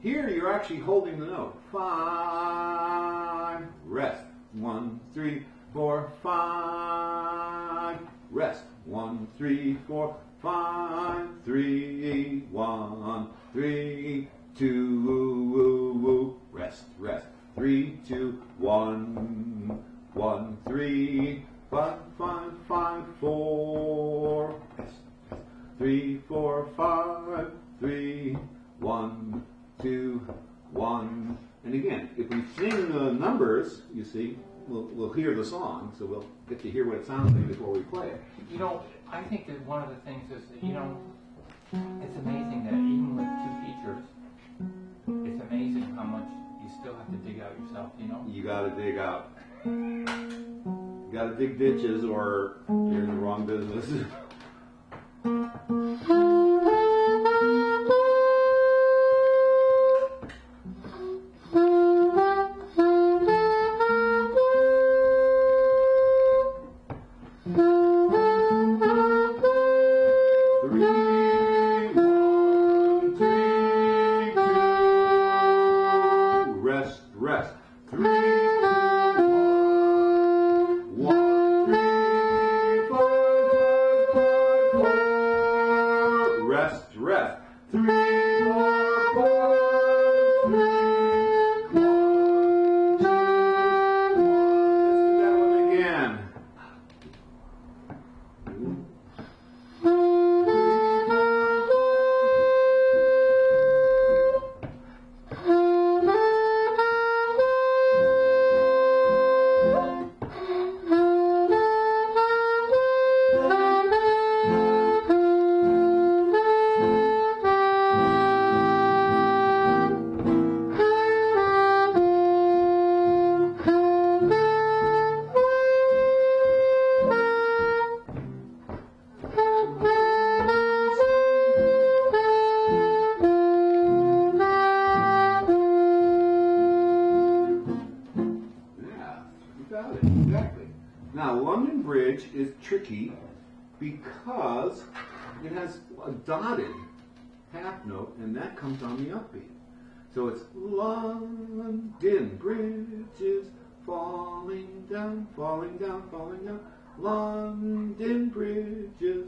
Here you're actually holding the note. 5, rest. 1, 3, 4, 5, rest. 1, 3, 4, 5, 3, 1, 3, 2, rest, rest. 3, 2, 1, 1, 3, 5, 5, 5, 4, rest. 3, 4, 5, 3, 1, 2, 1. And again, if we sing the numbers, you see, we'll hear the song, so we'll get to hear what it sounds like before we play it. You know, I think that one of the things is that, you know, it's amazing that even with two teachers, it's amazing how much you still have to dig out yourself, you know? You gotta dig out. You gotta dig ditches or you're in the wrong business. Is tricky because it has a dotted half note and that comes on the upbeat. So it's London bridges falling down, falling down, falling down, London bridges.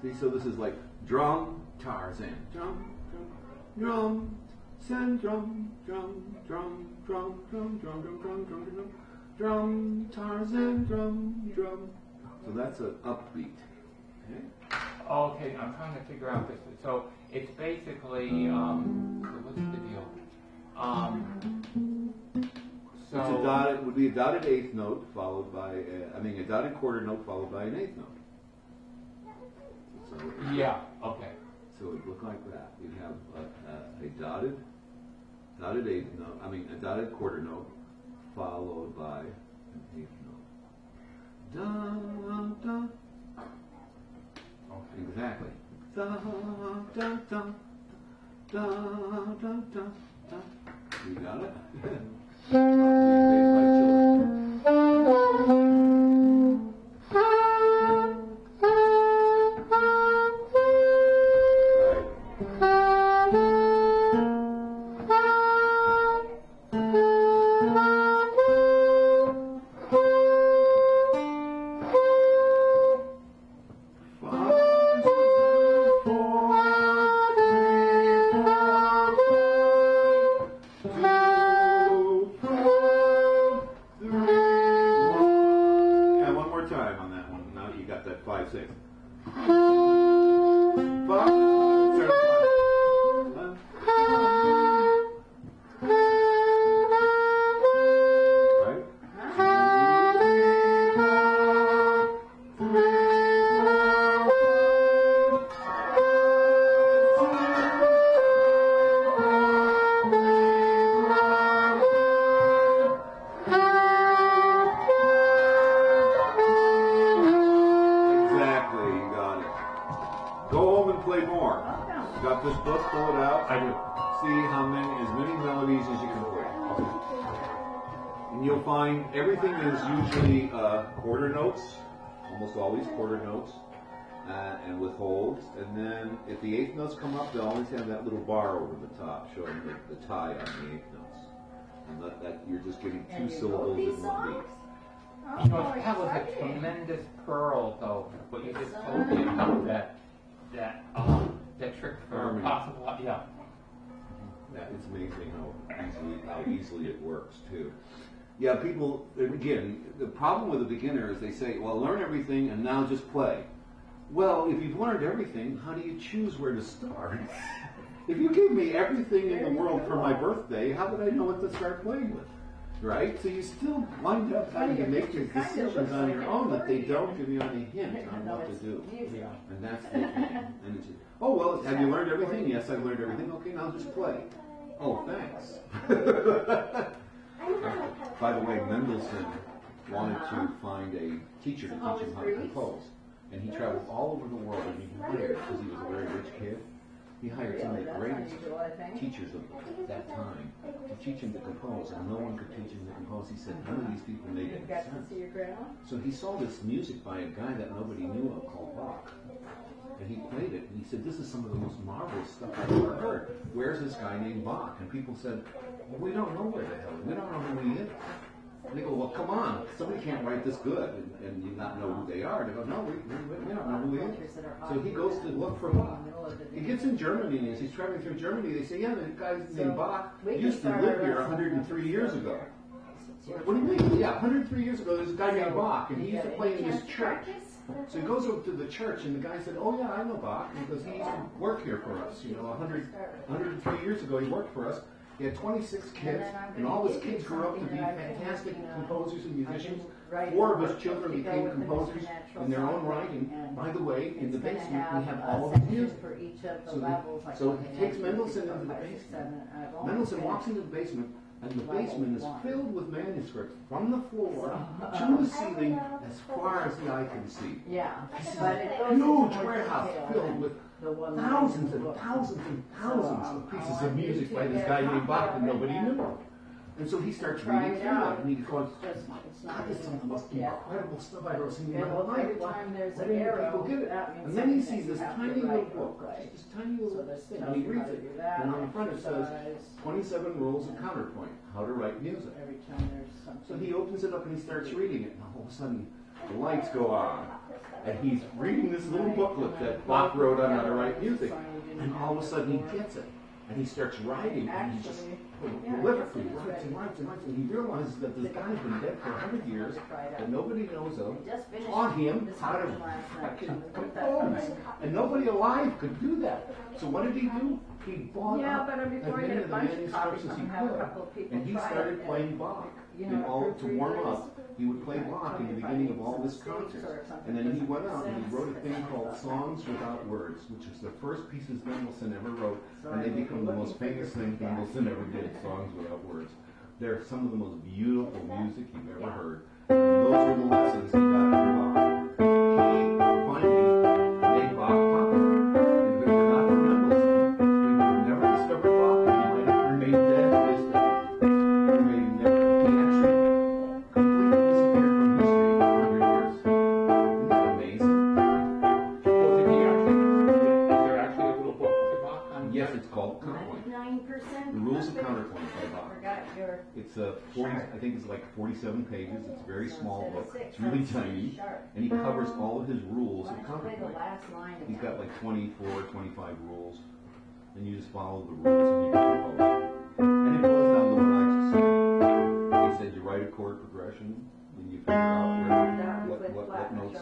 See, so this is like drum, Tarzan, drum, drum, drum, send drum, drum, drum, drum, drum, drum, drum, drum, drum, drum, drum, Tarzan, drum, drum. So that's an upbeat. Okay? Okay, I'm trying to figure out this. So it's basically, so what's the deal? So it's a dotted, would be a dotted eighth note followed by, a dotted quarter note followed by an eighth note. So yeah, okay. So it would look like that. You'd have a dotted eighth note, a dotted quarter note followed by an eighth note. Da, da. Okay. Exactly. Da, da, da, da, da, da, da. You got it? Everything is usually quarter notes, almost always quarter notes, and with holds. And then if the eighth notes come up, they'll always have that little bar over the top showing the tie on the eighth notes. And that you're just getting two syllables in one beat. You know, that was a tremendous pearl, though, what you just told me about that trick for possible, yeah. It's amazing how easily it works, too. Yeah, people, again, the problem with a beginner is they say, well, learn everything and now just play. Well, if you've learned everything, how do you choose where to start? If you gave me everything in the world for my birthday, how would I know what to start playing with? Right? So you still wind up having to make your decisions on your own that they don't give you any hint on what to do. And that's the thing. And it's, oh, well, have you learned everything? Yes, I've learned everything. Okay, now just play. Oh, thanks. By the way, Mendelssohn wanted to find a teacher to teach him how to compose. And he traveled all over the world, and he hired, because he was a very rich kid, he hired some of the greatest teachers of that time to teach him to compose, and no one could teach him to compose. He said none of these people made any sense. So he saw this music by a guy that nobody knew of called Bach. And he played it, and he said, this is some of the most marvelous stuff I've ever heard. Where's this guy named Bach? And people said, well, we don't know where the hell, we don't know who he is. And they go, well, come on, somebody can't write this good and you not know who they are. They go, no, we don't know who he is. So he goes to look for Bach. He gets in Germany, and as he's traveling through Germany, they say, yeah, the guy named Bach used to live here 103 years ago. What do you mean? Yeah, 103 years ago, there's a guy named Bach, and he used to play in this church. So he goes over to the church, and the guy said, oh, yeah, I know Bach, because he used to work here for us. 103 years ago, he worked for us. He had 26 kids, and all his kids grew up to be fantastic composers and musicians. 4 of his children became composers in their own right. And by the way, in the basement, we have all of his music. So he takes Mendelssohn into the basement. Mendelssohn walks into the basement, and the basement is filled with manuscripts from the floor to the ceiling as far as the eye can see. This is a huge warehouse filled with thousands and thousands and thousands of pieces of music by this guy named Bach that nobody knew. And so he starts reading through it, and he goes, God, this is some of the most incredible stuff I've ever seen in my life. Why didn't people get it? And then he sees this tiny little book, this tiny little thing, and he reads it. And on the front it says, 27 Rules of Counterpoint, How to Write Music. So he opens it up and he starts reading it, and all of a sudden the lights go on. And he's reading this little booklet that Bach wrote on how to write music. And all of a sudden he gets it. And he starts writing, and he just prolifically writes and writes and writes. And he realizes that this guy's been dead for 100 years, that nobody knows of, taught him how to fucking compose. And nobody alive could do that. So what did he do? He bought up as many of the manuscripts as he could, and he started playing Bach. And all to warm up, he would play Bach in the beginning of all his concerts. And then he went out and he wrote a thing called Songs Without Words, which is the first pieces Mendelssohn ever wrote, and they become the most famous thing Mendelssohn ever did, Songs Without Words. They're some of the most beautiful music you've ever heard. And those were the lessons he got from Bach. He finally made Bach popular. And if it were not for Mendelssohn, we would never discover Bach, and he might have remained dead to this day. It's 40, I think it's like 47 pages. It's a very small book. It's really tiny. And he covers all of his rules of counterpoint. He's got like 24, 25 rules. And you just follow the rules and you can compose. And it goes down to what I just said. He said you write a chord progression, and you figure out what notes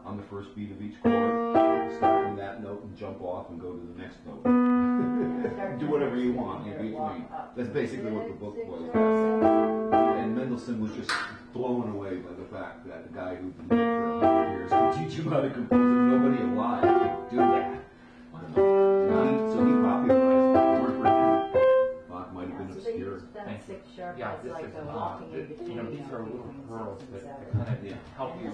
on the first beat of each chord. Start from that note and jump off and go to the next note. Do whatever you want in between. That's basically what the book was. And Mendelssohn was just blown away by the fact that a guy who'd been dead for 100 years could teach him how to compose, and nobody alive could do that. So he popularized it. Word for him. Bach might have been obscure. Yeah, this is these are little pearls that kind of help you.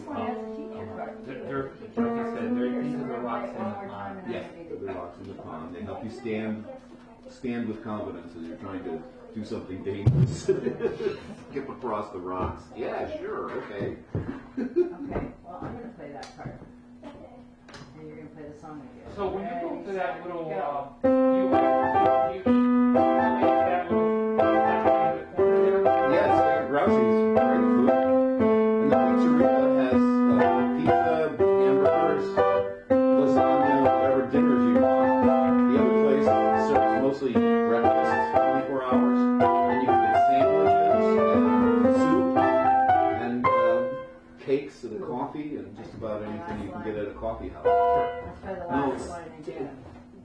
They're, like you said, these are the rocks in the pond. Yes, they're the rocks in the pond. They help you stand with confidence as you're trying to do something dangerous. Skip across the rocks. Yeah, sure, okay. Okay, well, I'm going to play that part. And you're going to play the song again. So when you go to that little, do you Yes, Grousy's ready food. And the pizzeria has pizza, hamburgers, lasagna, whatever dinners you want. The other place serves mostly breakfasts, 24 hours. And you can get sandwiches and soup and cakes to the coffee and just about anything you can get at a coffee house. Let's try the No, last one again.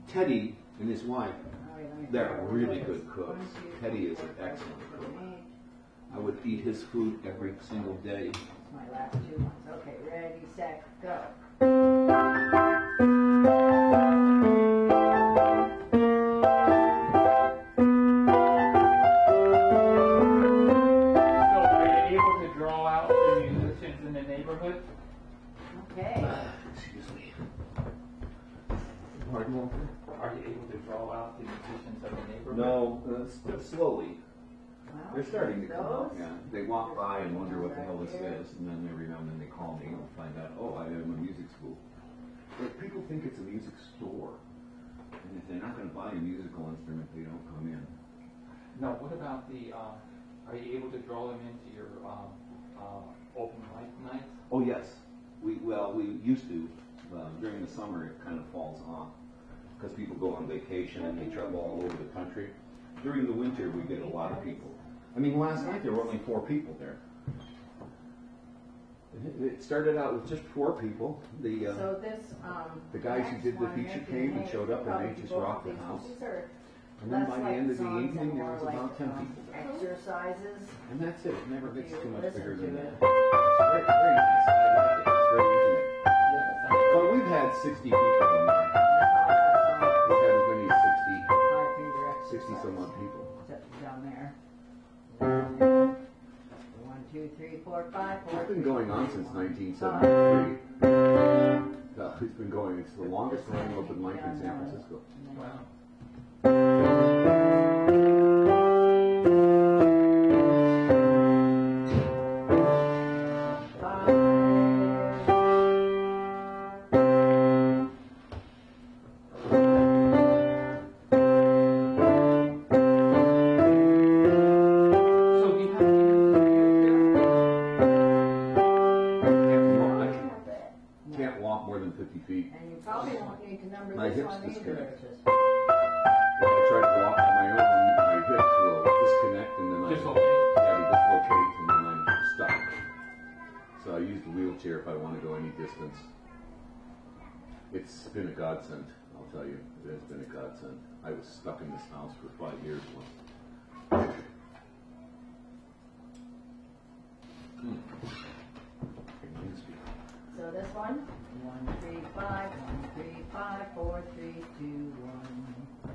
Teddy and his wife, Oh, wait, let me they're figure out really what it good is. cooks. 1, 2, Teddy is 3, an 4, 5, excellent 6, cook. 7, 8. I would eat his food every single day. That's my last 2 ones. Okay, ready, set, go. So, are you able to draw out the musicians in the neighborhood? Okay. Excuse me. Pardon, Walter? Are you able to draw out the musicians of the neighborhood? No, slowly. Well, They're starting to come up. those. Yeah, they walk by and wonder what the hell this is, and then every now and then they call me and find out, oh, I am a music school. But people think it's a music store, and if they're not going to buy a musical instrument, they don't come in. No, what about the, are you able to draw them into your open mic nights? Oh yes, we used to. During the summer, it kind of falls off because people go on vacation and they travel all over the country. During the winter, we get a lot of people. I mean, last night there were only 4 people there. It started out with just 4 people. So this, The guys who next did the one, feature if came you and showed up and probably they just both rocked the these house. pieces are And then less by the like end of the songs evening, and there more was like, about 10 people. exercises. And that's it. It never gets You too much listen bigger to than it. that. It's very, very nice. I like it. It's very intimate. But we've had 60 people in there. We've had as many as 60 some odd people. Down there. 1, 2, 3, 4, 5. It's been going on since 1973. It's been going. It's the longest running open mic in San Francisco. Wow. So do you have to use I can't walk more than 50 feet. And you probably won't need to number My this hips one either. disconnect. It's just- If I try to walk on my own, my hips will disconnect and then Dislocate. they dislocate and then I'm stuck. So I use the wheelchair if I want to go any distance. It's been a godsend, I'll tell you. It has been a godsend. I was stuck in this house for 5 years once. So this one, 1, 3, 5, 1, 3, 5, 4, 3, 2, 1.